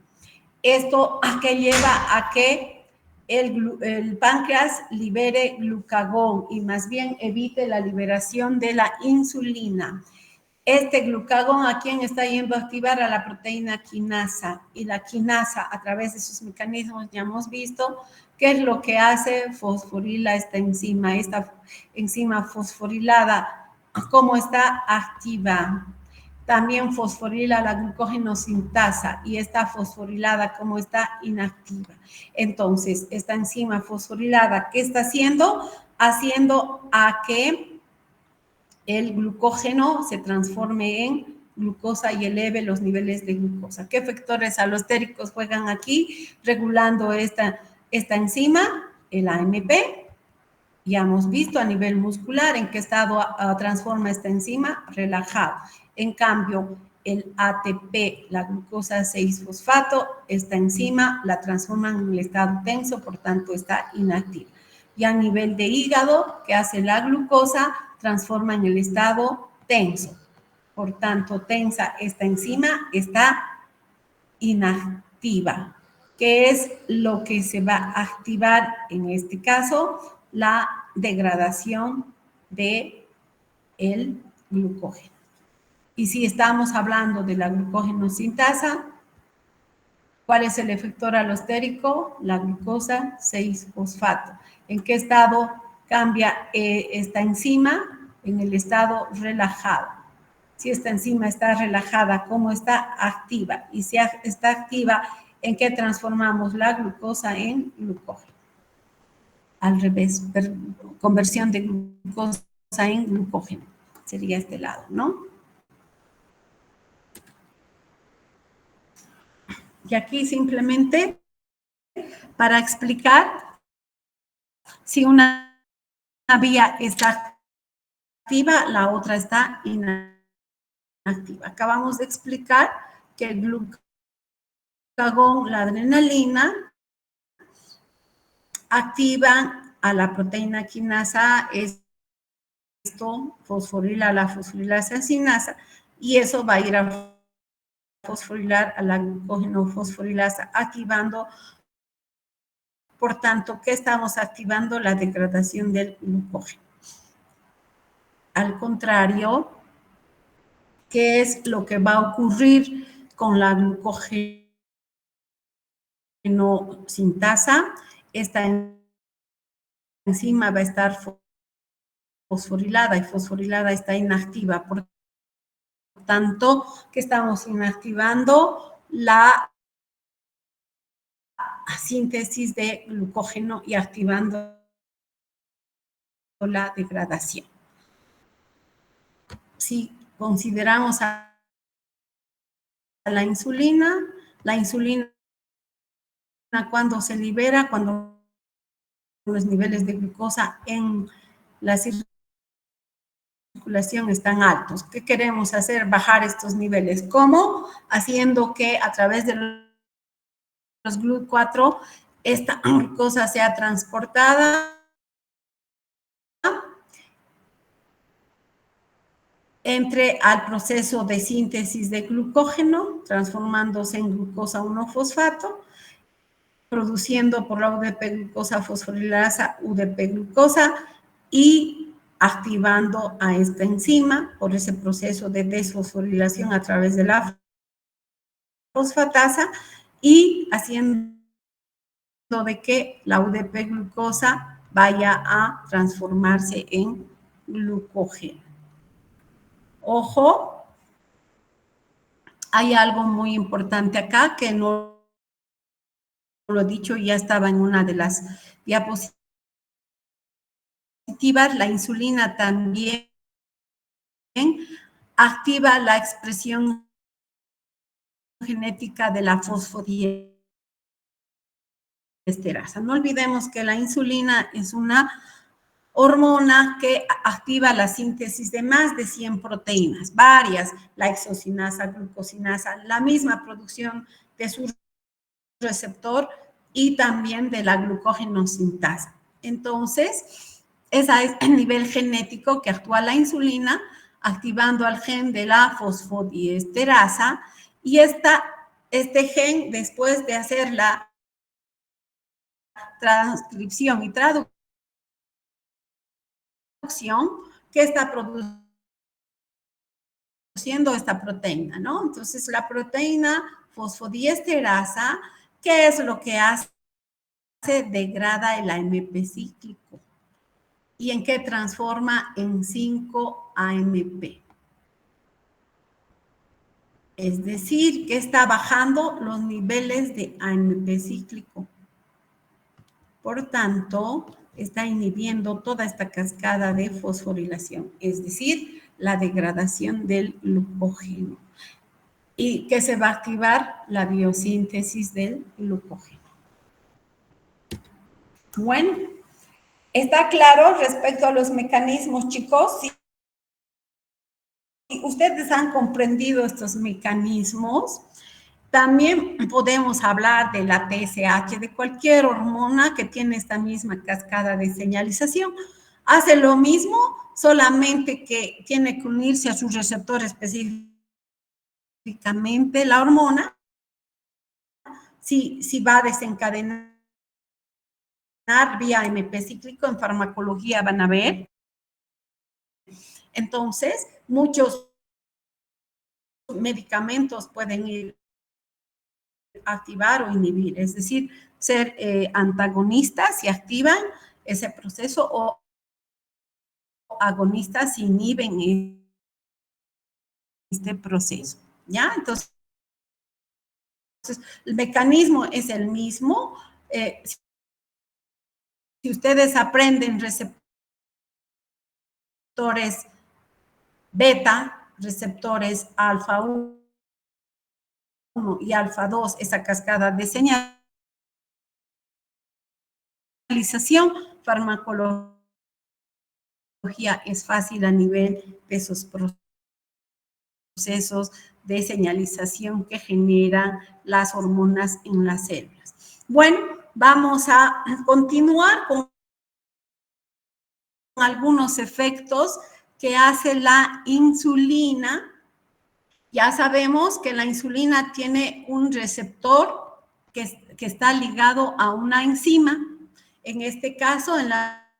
¿Esto a qué lleva? A que el páncreas libere glucagón y más bien evite la liberación de la insulina. Este glucagón, ¿a quién está yendo a activar? A la proteína quinasa. Y la quinasa, a través de sus mecanismos, ya hemos visto qué es lo que hace, fosforila esta enzima fosforilada, cómo está activa. También fosforila la glucógeno sintasa y está fosforilada como está inactiva. Entonces, esta enzima fosforilada, ¿qué está haciendo? Haciendo a que el glucógeno se transforme en glucosa y eleve los niveles de glucosa. ¿Qué factores alostéricos juegan aquí? Regulando esta enzima, el AMP. Ya hemos visto a nivel muscular en qué estado transforma esta enzima, relajado. En cambio, el ATP, la glucosa 6-fosfato, esta enzima la transforma en el estado tenso, por tanto está inactiva. Y a nivel de hígado, ¿qué hace la glucosa? Transforma en el estado tenso. Por tanto, tensa esta enzima está inactiva. ¿Qué es lo que se va a activar en este caso? La degradación del glucógeno. Y si estamos hablando de la glucógeno sintasa, ¿cuál es el efector alostérico? La glucosa 6-fosfato. ¿En qué estado cambia esta enzima? En el estado relajado. si esta enzima está relajada, cómo está activa. Y si está activa, ¿en qué transformamos la glucosa en glucógeno? Al revés, conversión de glucosa en glucógeno. Sería este lado, ¿no? Y aquí simplemente para explicar si una vía está activa, la otra está inactiva. Acabamos de explicar que el glucagón, la adrenalina, activan a la proteína quinasa, esto fosforila la fosforilasa sinasa, y eso va a ir a fosforilar a la glucógeno fosforilasa, activando, por tanto, ¿qué estamos activando? La degradación del glucógeno. Al contrario, ¿qué es lo que va a ocurrir con la glucógeno sintasa? Esta enzima va a estar fosforilada y fosforilada está inactiva. Por tanto, ¿qué estamos inactivando? La síntesis de glucógeno y activando la degradación. Si consideramos a la insulina cuando se libera, cuando los niveles de glucosa en la circulación están altos. ¿Qué queremos hacer? Bajar estos niveles. ¿Cómo? Haciendo que a través de los GLUT4 esta glucosa sea transportada entre al proceso de síntesis de glucógeno, transformándose en glucosa 1-fosfato, produciendo por la UDP-glucosa fosforilasa UDP-glucosa y activando a esta enzima por ese proceso de desfosforilación a través de la fosfatasa y haciendo de que la UDP-glucosa vaya a transformarse en glucógeno. Ojo, hay algo muy importante acá que no lo he dicho, ya estaba en una de las diapositivas. La insulina también activa la expresión genética de la fosfodiesterasa. No olvidemos que la insulina es una hormona que activa la síntesis de más de 100 proteínas, varias, la exocinasa, glucosinasa, la misma producción de su receptor y también de la glucógeno sintasa. Entonces, ese es el nivel genético que actúa la insulina, activando al gen de la fosfodiesterasa, y este gen, después de hacer la transcripción y traducción, ¿qué está produciendo esta proteína, ¿no? Entonces, la proteína fosfodiesterasa, ¿qué es lo que hace? Degrada el AMP cíclico. ¿Y en qué transforma? En 5-AMP. Es decir, que está bajando los niveles de AMP cíclico. Por tanto, está inhibiendo toda esta cascada de fosforilación, es decir, la degradación del glucógeno. ¿Y qué se va a activar? La biosíntesis del glucógeno. Bueno, ¿está claro respecto a los mecanismos, chicos? Si ustedes han comprendido estos mecanismos, también podemos hablar de la TSH, de cualquier hormona que tiene esta misma cascada de señalización. Hace lo mismo, solamente que tiene que unirse a su receptor específicamente la hormona, si va a desencadenar vía AMP cíclico, en farmacología van a ver. Entonces, muchos medicamentos pueden ir a activar o inhibir, es decir, ser antagonistas si activan ese proceso o agonistas si inhiben este proceso, ¿ya? Entonces, el mecanismo es el mismo. Si ustedes aprenden receptores beta, receptores alfa 1 y alfa 2, esa cascada de señalización, farmacología es fácil a nivel de esos procesos de señalización que generan las hormonas en las células. Bueno, vamos a continuar con algunos efectos que hace la insulina. Ya sabemos que la insulina tiene un receptor que está ligado a una enzima. En este caso, en la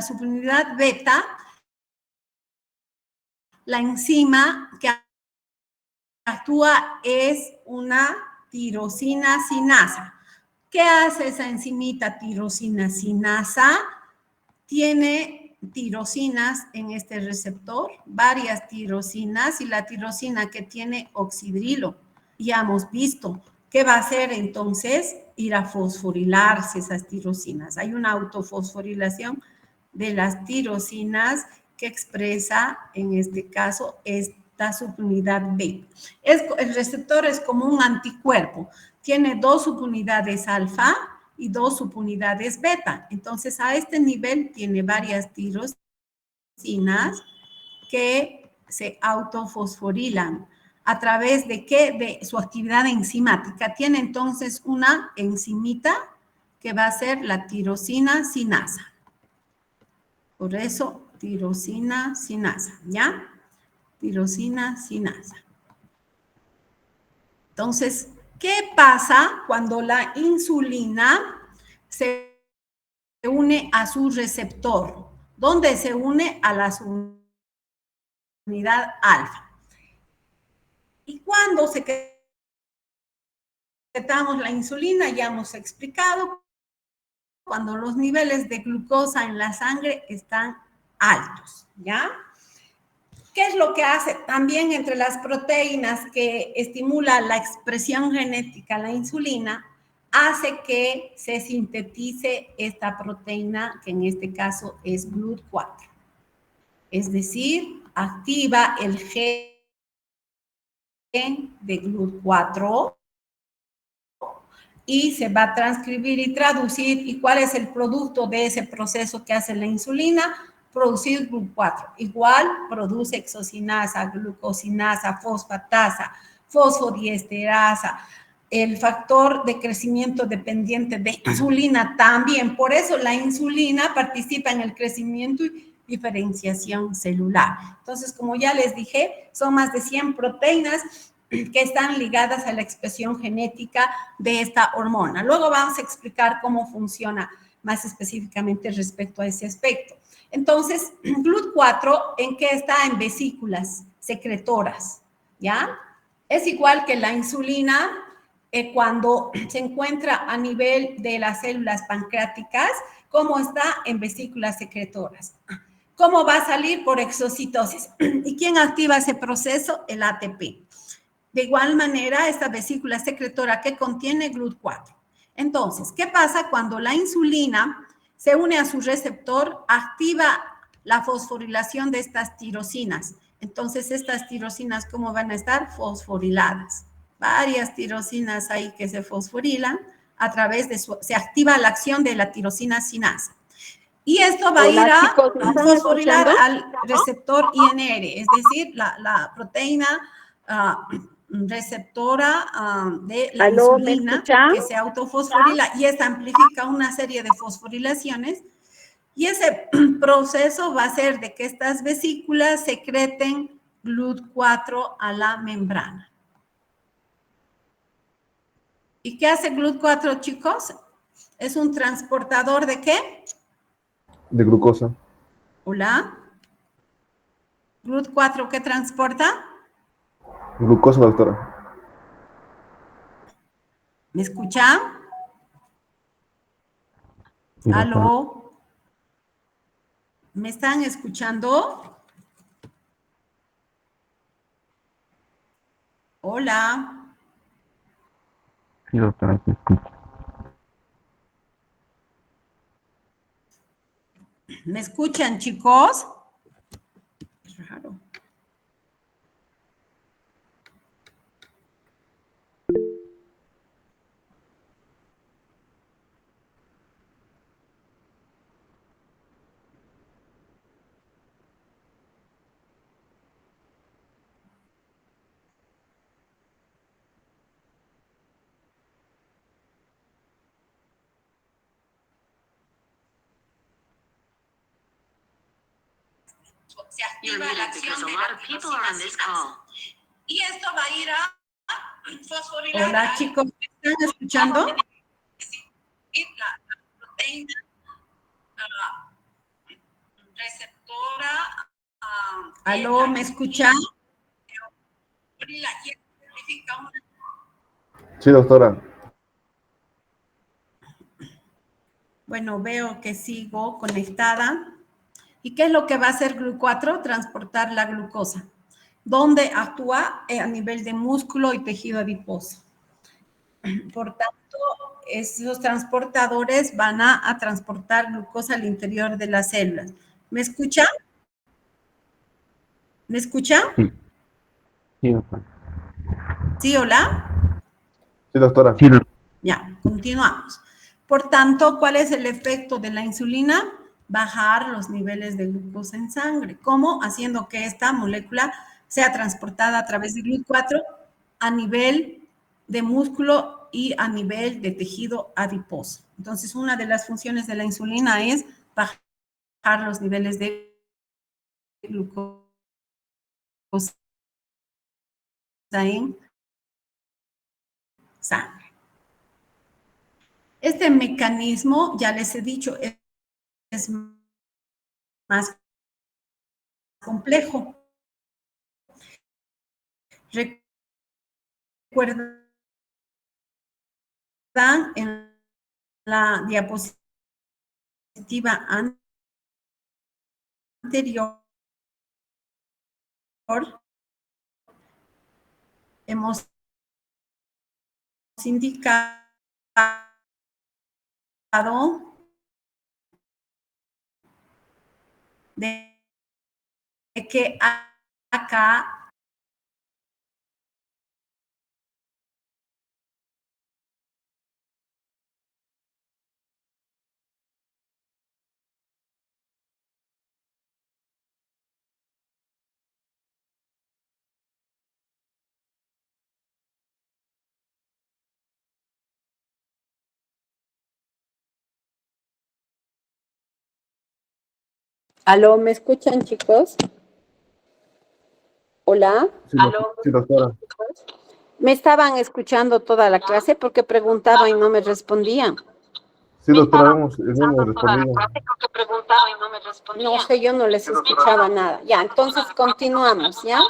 subunidad beta, la enzima que actúa es una tirosina sinasa. ¿Qué hace esa enzimita tirosina sinasa? Tiene tirosinas en este receptor, varias tirosinas, y la tirosina que tiene oxidrilo. Ya hemos visto qué va a hacer entonces ir a fosforilarse esas tirosinas. Hay una autofosforilación de las tirosinas que expresa, en este caso, esta subunidad B. El receptor es como un anticuerpo. Tiene dos subunidades alfa y dos subunidades beta. Entonces, a este nivel tiene varias tirosinas que se autofosforilan. ¿A través de qué? De su actividad enzimática. Tiene entonces una enzimita que va a ser la tirosina sinasa. Por eso, tirosina sinasa, ¿ya? Tirosina sinasa. Entonces, ¿qué pasa cuando la insulina se une a su receptor? ¿Dónde se une? A la subunidad alfa. Y cuando secretamos la insulina, ya hemos explicado, cuando los niveles de glucosa en la sangre están altos, ¿ya? ¿Qué es lo que hace? También entre las proteínas que estimula la expresión genética, la insulina, hace que se sintetice esta proteína, que en este caso es GLUT4. Es decir, activa el gen de GLUT4 y se va a transcribir y traducir. ¿Y cuál es el producto de ese proceso que hace la insulina? Producir GLUT4. Igual produce exocinasa, glucosinasa, fosfatasa, fosfodiesterasa, el factor de crecimiento dependiente de insulina también. Por eso la insulina participa en el crecimiento y diferenciación celular. Entonces, como ya les dije, son más de 100 proteínas que están ligadas a la expresión genética de esta hormona. Luego vamos a explicar cómo funciona más específicamente respecto a ese aspecto. Entonces, GLUT4, ¿en qué está? En vesículas secretoras, ¿ya? Es igual que la insulina cuando se encuentra a nivel de las células pancreáticas, ¿cómo está? En vesículas secretoras. ¿Cómo va a salir? Por exocitosis. ¿Y quién activa ese proceso? El ATP. De igual manera, esta vesícula secretora que contiene GLUT4. Entonces, ¿qué pasa cuando la insulina se une a su receptor? Activa la fosforilación de estas tirosinas. Entonces, estas tirosinas, ¿cómo van a estar? Fosforiladas. Varias tirosinas ahí que se fosforilan a través de se activa la acción de la tirosina sinasa. Y esto va a ir a fosforilar al receptor INR, es decir, la proteína receptora de la insulina que se autofosforila, y esta amplifica una serie de fosforilaciones, y ese proceso va a hacer de que estas vesículas secreten GLUT4 a la membrana. ¿Y qué hace GLUT4, chicos? ¿Es un transportador de qué? De glucosa. Hola. GLUT4, ¿qué transporta? Glucosa, doctora. ¿Me escuchan? Sí, doctora. ¿Aló? ¿Me están escuchando? Hola. Sí, doctora, te escucho. ¿Me escuchan, chicos? Es raro. Se activa la acción de la tirosinasa. Y esto va a ir a fosforilar. Hola, chicos, ¿me están escuchando? La proteína receptora. ¿Aló, me escuchan? Sí, doctora. Bueno, veo que sigo conectada. ¿Y qué es lo que va a hacer GLU4? Transportar la glucosa. ¿Dónde actúa? A nivel de músculo y tejido adiposo. Por tanto, esos transportadores van a transportar glucosa al interior de las células. ¿Me escuchan? ¿Me escuchan? Sí, sí, doctora. ¿Sí, hola? Sí, doctora. Sí, doctora. Ya, continuamos. Por tanto, ¿cuál es el efecto de la insulina? Bajar los niveles de glucosa en sangre. ¿Cómo? Haciendo que esta molécula sea transportada a través de GLUT4 a nivel de músculo y a nivel de tejido adiposo. Entonces, una de las funciones de la insulina es bajar los niveles de glucosa en sangre. Este mecanismo, ya les he dicho, es más complejo. Recuerdan en la diapositiva anterior, hemos indicado de que acá ¿Aló, me escuchan, chicos? Hola. Sí, sí, doctora. Me estaban escuchando toda la clase porque preguntaba y no me respondían. Sí, doctora, hemos respondido. No sé, yo no les escuchaba nada. Ya, entonces continuamos, ¿ya?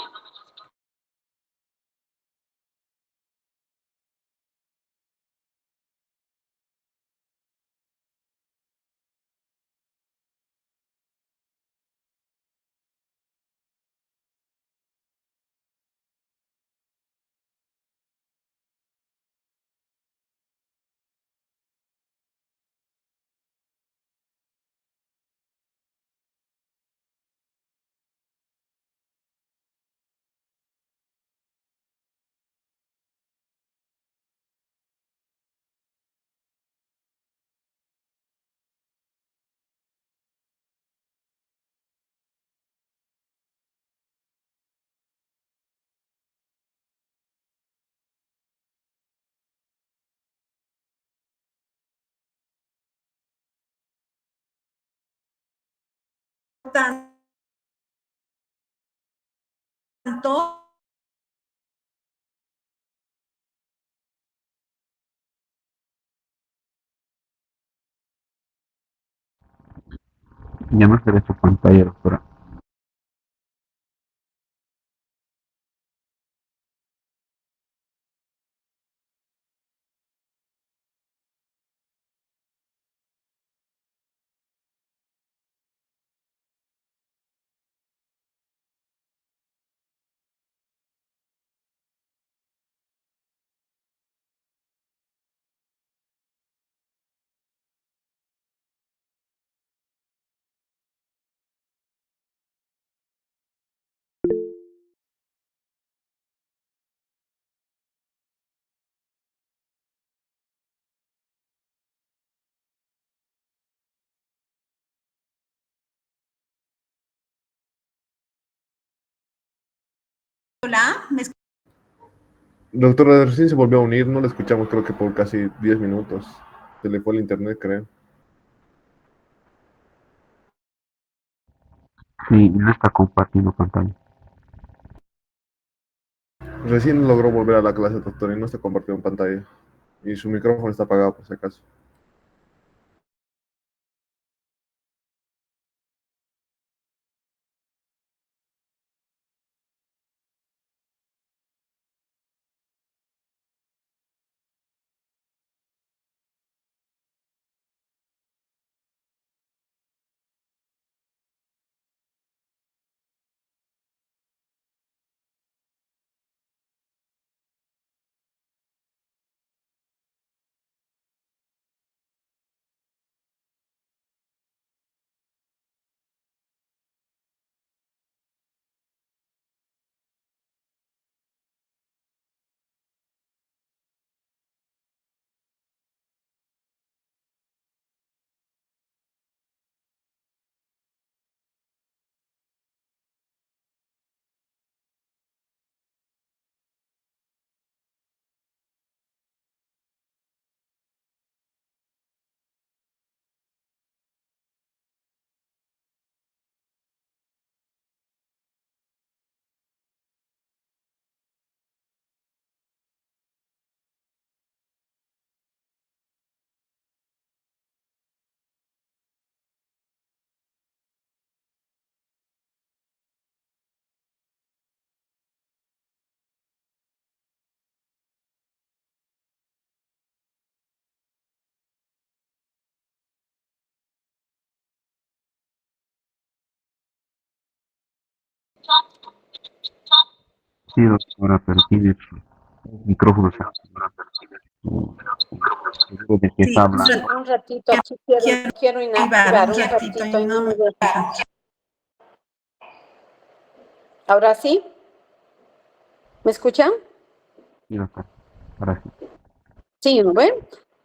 Por tanto, Ya me sale su pantalla, doctora. Hola, Doctora, recién se volvió a unir, no la escuchamos creo que por casi 10 minutos. Se le fue el internet, creo. Sí, no está compartiendo pantalla. Recién logró volver a la clase, doctora, y no está compartiendo en pantalla. Y su micrófono está apagado, por si acaso. Sí, doctora, pero tiene su micrófono de que está sí, hablando. Un ratito, aquí quiero inactivar, un ratito ratito y y no no me me deja. deja. ¿Ahora sí? ¿Me escuchan? Sí, doctora. Ahora sí. Sí, ¿no ven?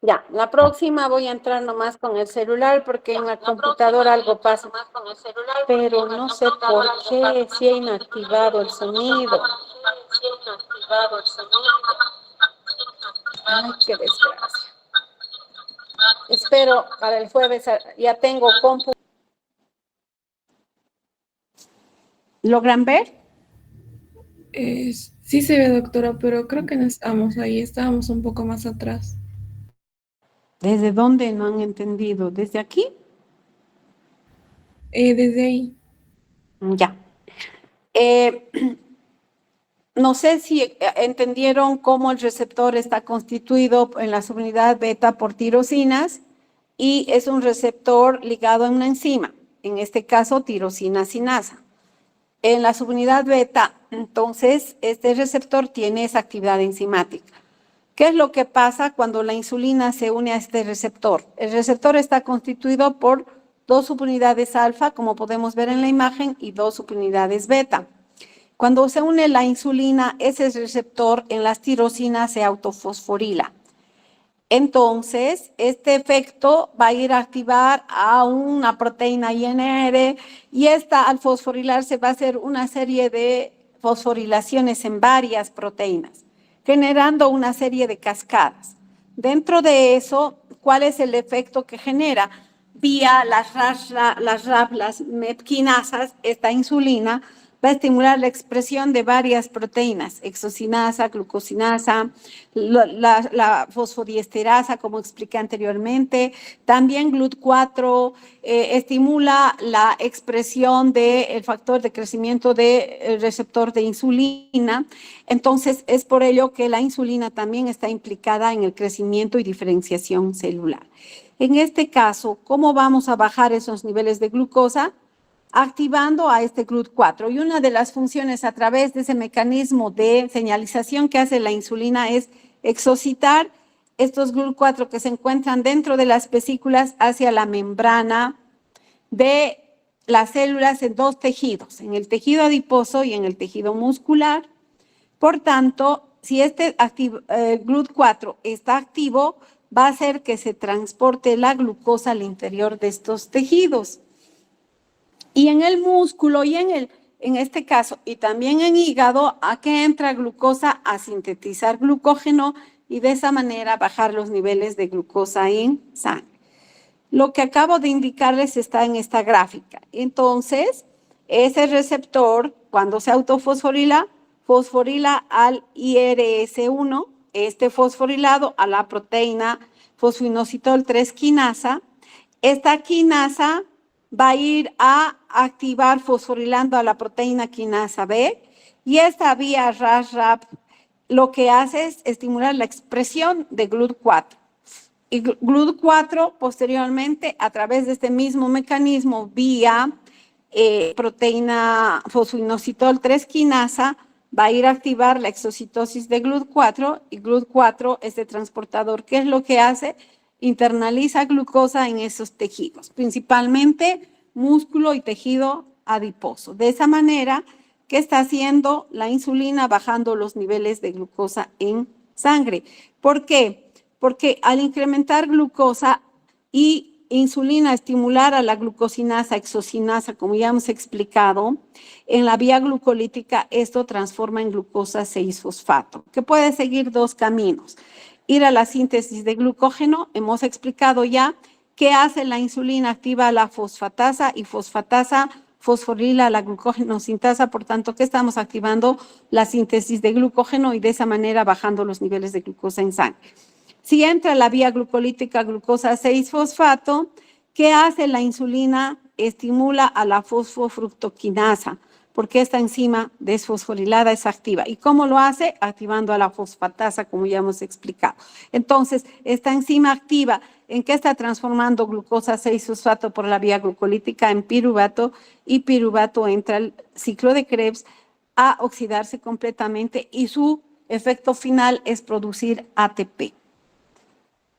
Ya, la próxima voy a entrar nomás con el celular porque en la computadora algo pasa. Pero no sé por qué si he inactivado el sonido. Ay, qué desgracia. Espero para el jueves, ya tengo compu. ¿Logran ver? Sí se ve, doctora, pero creo que no estamos ahí, estábamos un poco más atrás. ¿Desde dónde no han entendido? ¿Desde aquí? Desde ahí. Ya. Eh, no sé si entendieron cómo el receptor está constituido en la subunidad beta por tirosinas y es un receptor ligado a una enzima, en este caso tirosina sinasa. En la subunidad beta, entonces, este receptor tiene esa actividad enzimática. ¿Qué es lo que pasa cuando la insulina se une a este receptor? El receptor está constituido por dos subunidades alfa, como podemos ver en la imagen, y dos subunidades beta. Cuando se une la insulina, ese receptor en las tirosinas se autofosforila. Entonces, este efecto va a ir a activar a una proteína INR y esta al fosforilarse va a hacer una serie de fosforilaciones en varias proteínas, generando una serie de cascadas. Dentro de eso, ¿cuál es el efecto que genera? Vía las mepquinasas, esta insulina va a estimular la expresión de varias proteínas, exocinasa, glucosinasa, la fosfodiesterasa, como expliqué anteriormente. También GLUT4 estimula la expresión del factor de crecimiento del receptor de insulina. Entonces, es por ello que la insulina también está implicada en el crecimiento y diferenciación celular. En este caso, ¿cómo vamos a bajar esos niveles de glucosa? Activando a este GLUT4. Y una de las funciones a través de ese mecanismo de señalización que hace la insulina es exocitar estos GLUT4 que se encuentran dentro de las vesículas hacia la membrana de las células en dos tejidos, en el tejido adiposo y en el tejido muscular. Por tanto, si este GLUT4 está activo, va a hacer que se transporte la glucosa al interior de estos tejidos. Y en el músculo y en el en este caso, y también en hígado, ¿a qué entra glucosa? A sintetizar glucógeno y de esa manera bajar los niveles de glucosa en sangre. Lo que acabo de indicarles está en esta gráfica. Entonces, ese receptor, cuando se autofosforila, fosforila al IRS1, este fosforilado a la proteína fosfoinositol 3 quinasa. Esta quinasa va a ir a activar fosforilando a la proteína quinasa B y esta vía RAS-RAP lo que hace es estimular la expresión de GLUT4. Y GLUT4 posteriormente a través de este mismo mecanismo vía proteína fosfoinositol 3 quinasa va a ir a activar la exocitosis de GLUT4 y GLUT4, este transportador, ¿qué es lo que hace? Internaliza glucosa en esos tejidos, principalmente músculo y tejido adiposo. De esa manera, ¿qué está haciendo la insulina? Bajando los niveles de glucosa en sangre. ¿Por qué? Porque al incrementar glucosa y insulina estimular a la glucosinasa, exocinasa, como ya hemos explicado, en la vía glucolítica esto transforma en glucosa 6-fosfato, que puede seguir dos caminos. Ir a la síntesis de glucógeno, hemos explicado ya qué hace la insulina, activa la fosfatasa y fosfatasa fosforila la glucógeno sintasa, por tanto, ¿qué estamos activando? La síntesis de glucógeno y de esa manera bajando los niveles de glucosa en sangre. Si entra la vía glucolítica glucosa 6-fosfato, ¿qué hace la insulina? Estimula a la fosfofructoquinasa, porque esta enzima desfosforilada es activa. ¿Y cómo lo hace? Activando a la fosfatasa, como ya hemos explicado. Entonces, esta enzima activa, ¿en qué está transformando glucosa 6-fosfato por la vía glucolítica? En piruvato, y piruvato entra al ciclo de Krebs a oxidarse completamente y su efecto final es producir ATP.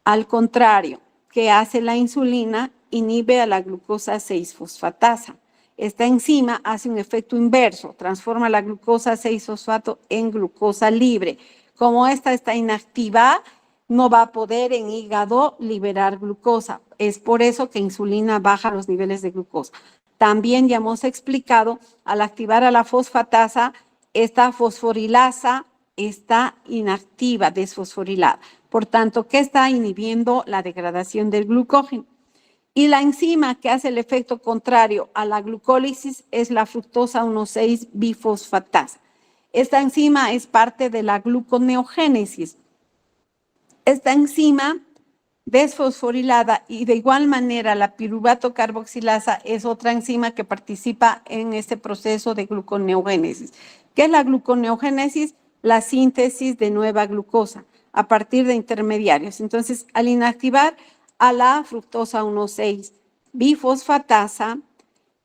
Al contrario, ¿qué hace la insulina? Inhibe a la glucosa 6-fosfatasa. Esta enzima hace un efecto inverso, transforma la glucosa 6-fosfato en glucosa libre. Como esta está inactiva, no va a poder en hígado liberar glucosa. Es por eso que insulina baja los niveles de glucosa. También ya hemos explicado, al activar a la fosfatasa, esta fosforilasa está inactiva, desfosforilada. Por tanto, ¿qué está inhibiendo? La degradación del glucógeno. Y la enzima que hace el efecto contrario a la glucólisis es la fructosa 1,6-bifosfatasa. Esta enzima es parte de la gluconeogénesis. Esta enzima desfosforilada y de igual manera la piruvato carboxilasa es otra enzima que participa en este proceso de gluconeogénesis. ¿Qué es la gluconeogénesis? La síntesis de nueva glucosa a partir de intermediarios. Entonces, al inactivar a la fructosa 1,6-bifosfatasa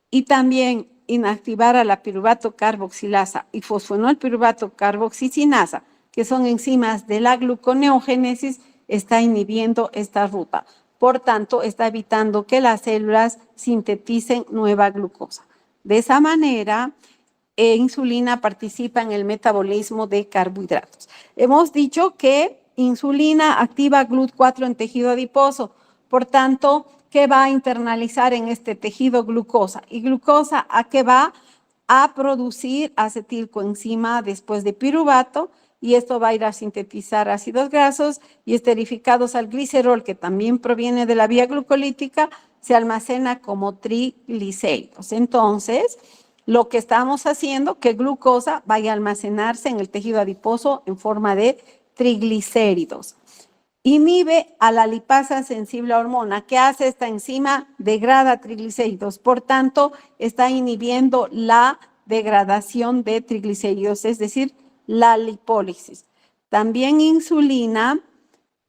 y también inactivar a la piruvato carboxilasa y fosfonol piruvato carboxicinasa, que son enzimas de la gluconeogénesis, está inhibiendo esta ruta. Por tanto, está evitando que las células sinteticen nueva glucosa. De esa manera, insulina participa en el metabolismo de carbohidratos. Hemos dicho que insulina activa GLUT4 en tejido adiposo, por tanto, ¿qué va a internalizar en este tejido? Glucosa. ¿Y glucosa a qué va? A producir acetilcoenzima después de piruvato, y esto va a ir a sintetizar ácidos grasos y esterificados al glicerol, que también proviene de la vía glucolítica, se almacena como triglicéridos. Entonces, lo que estamos haciendo, que glucosa vaya a almacenarse en el tejido adiposo en forma de triglicéridos. Inhibe a la lipasa sensible a hormona. ¿Qué hace esta enzima? Degrada triglicéridos. Por tanto, está inhibiendo la degradación de triglicéridos, es decir, la lipólisis. También insulina,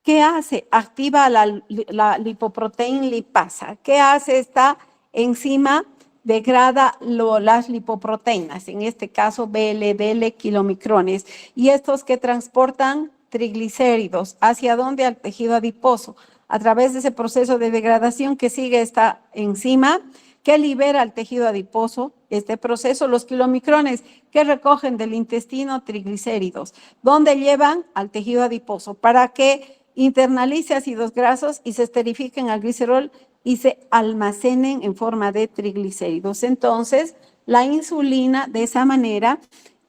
¿qué hace? Activa la lipoproteína lipasa. ¿Qué hace esta enzima? Degrada las lipoproteínas, en este caso VLDL kilomicrones, y estos que transportan triglicéridos, ¿hacia dónde? Al tejido adiposo, a través de ese proceso de degradación que sigue esta enzima, que libera al tejido adiposo, este proceso, los kilomicrones que recogen del intestino triglicéridos, donde llevan al tejido adiposo para que internalice ácidos grasos y se esterifiquen al glicerol y se almacenen en forma de triglicéridos. Entonces, la insulina de esa manera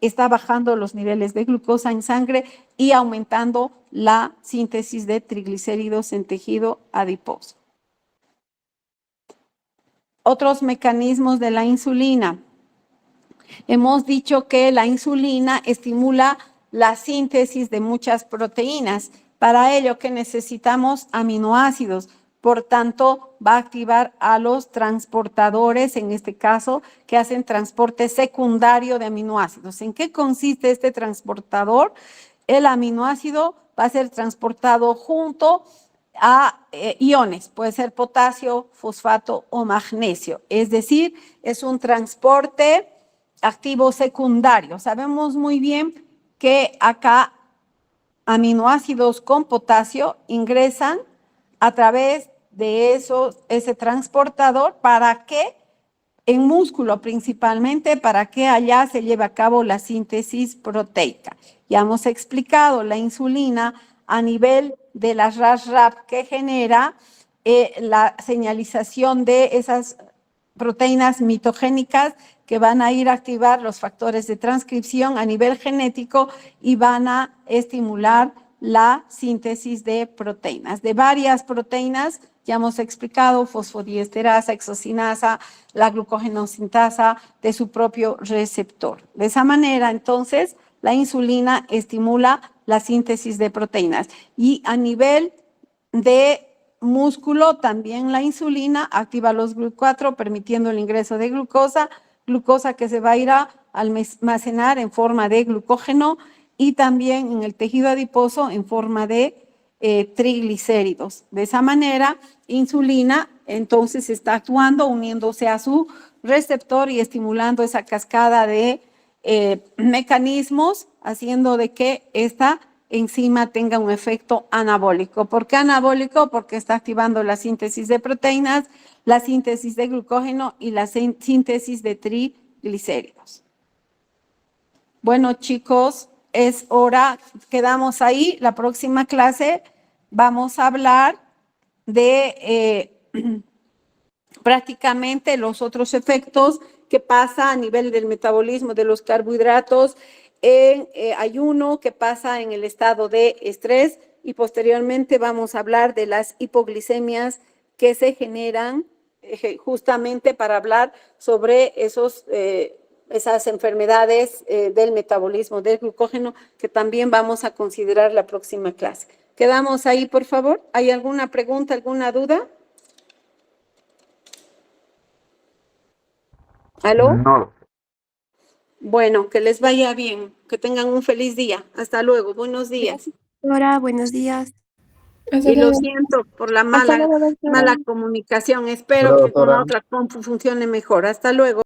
está bajando los niveles de glucosa en sangre y aumentando la síntesis de triglicéridos en tejido adiposo. Otros mecanismos de la insulina. Hemos dicho que la insulina estimula la síntesis de muchas proteínas. Para ello que necesitamos aminoácidos. Por tanto, va a activar a los transportadores, en este caso, que hacen transporte secundario de aminoácidos. ¿En qué consiste este transportador? El aminoácido va a ser transportado junto a iones, puede ser potasio, fosfato o magnesio. Es decir, es un transporte activo secundario. Sabemos muy bien que acá aminoácidos con potasio ingresan a través de ese transportador para que en músculo principalmente, para que allá se lleve a cabo la síntesis proteica. Ya hemos explicado la insulina a nivel de las RAS-RAP que genera la señalización de esas proteínas mitogénicas que van a ir a activar los factores de transcripción a nivel genético y van a estimular la síntesis de proteínas, de varias proteínas. Ya hemos explicado fosfodiesterasa, hexocinasa, la glucogenosintasa de su propio receptor. De esa manera, entonces, la insulina estimula la síntesis de proteínas. Y a nivel de músculo, también la insulina activa los GLUT4, permitiendo el ingreso de glucosa que se va a ir a almacenar en forma de glucógeno y también en el tejido adiposo en forma de triglicéridos. De esa manera, insulina entonces está actuando, uniéndose a su receptor y estimulando esa cascada de mecanismos, haciendo de que esta enzima tenga un efecto anabólico. ¿Por qué anabólico? Porque está activando la síntesis de proteínas, la síntesis de glucógeno y la síntesis de triglicéridos. Bueno, chicos, es hora, quedamos ahí. La próxima clase vamos a hablar de prácticamente los otros efectos que pasa a nivel del metabolismo de los carbohidratos en ayuno, que pasa en el estado de estrés, y posteriormente vamos a hablar de las hipoglicemias que se generan justamente para hablar sobre esas enfermedades del metabolismo del glucógeno que también vamos a considerar la próxima clase. ¿Quedamos ahí, por favor? ¿Hay alguna pregunta, alguna duda? ¿Aló? No. Bueno, que les vaya bien, que tengan un feliz día. Hasta luego, buenos días. Doctora, buenos días. Hasta Y lo luego. siento por la Hasta luego, doctora. mala comunicación. Espero Hola, que con la doctora. otra compu funcione mejor. Hasta luego.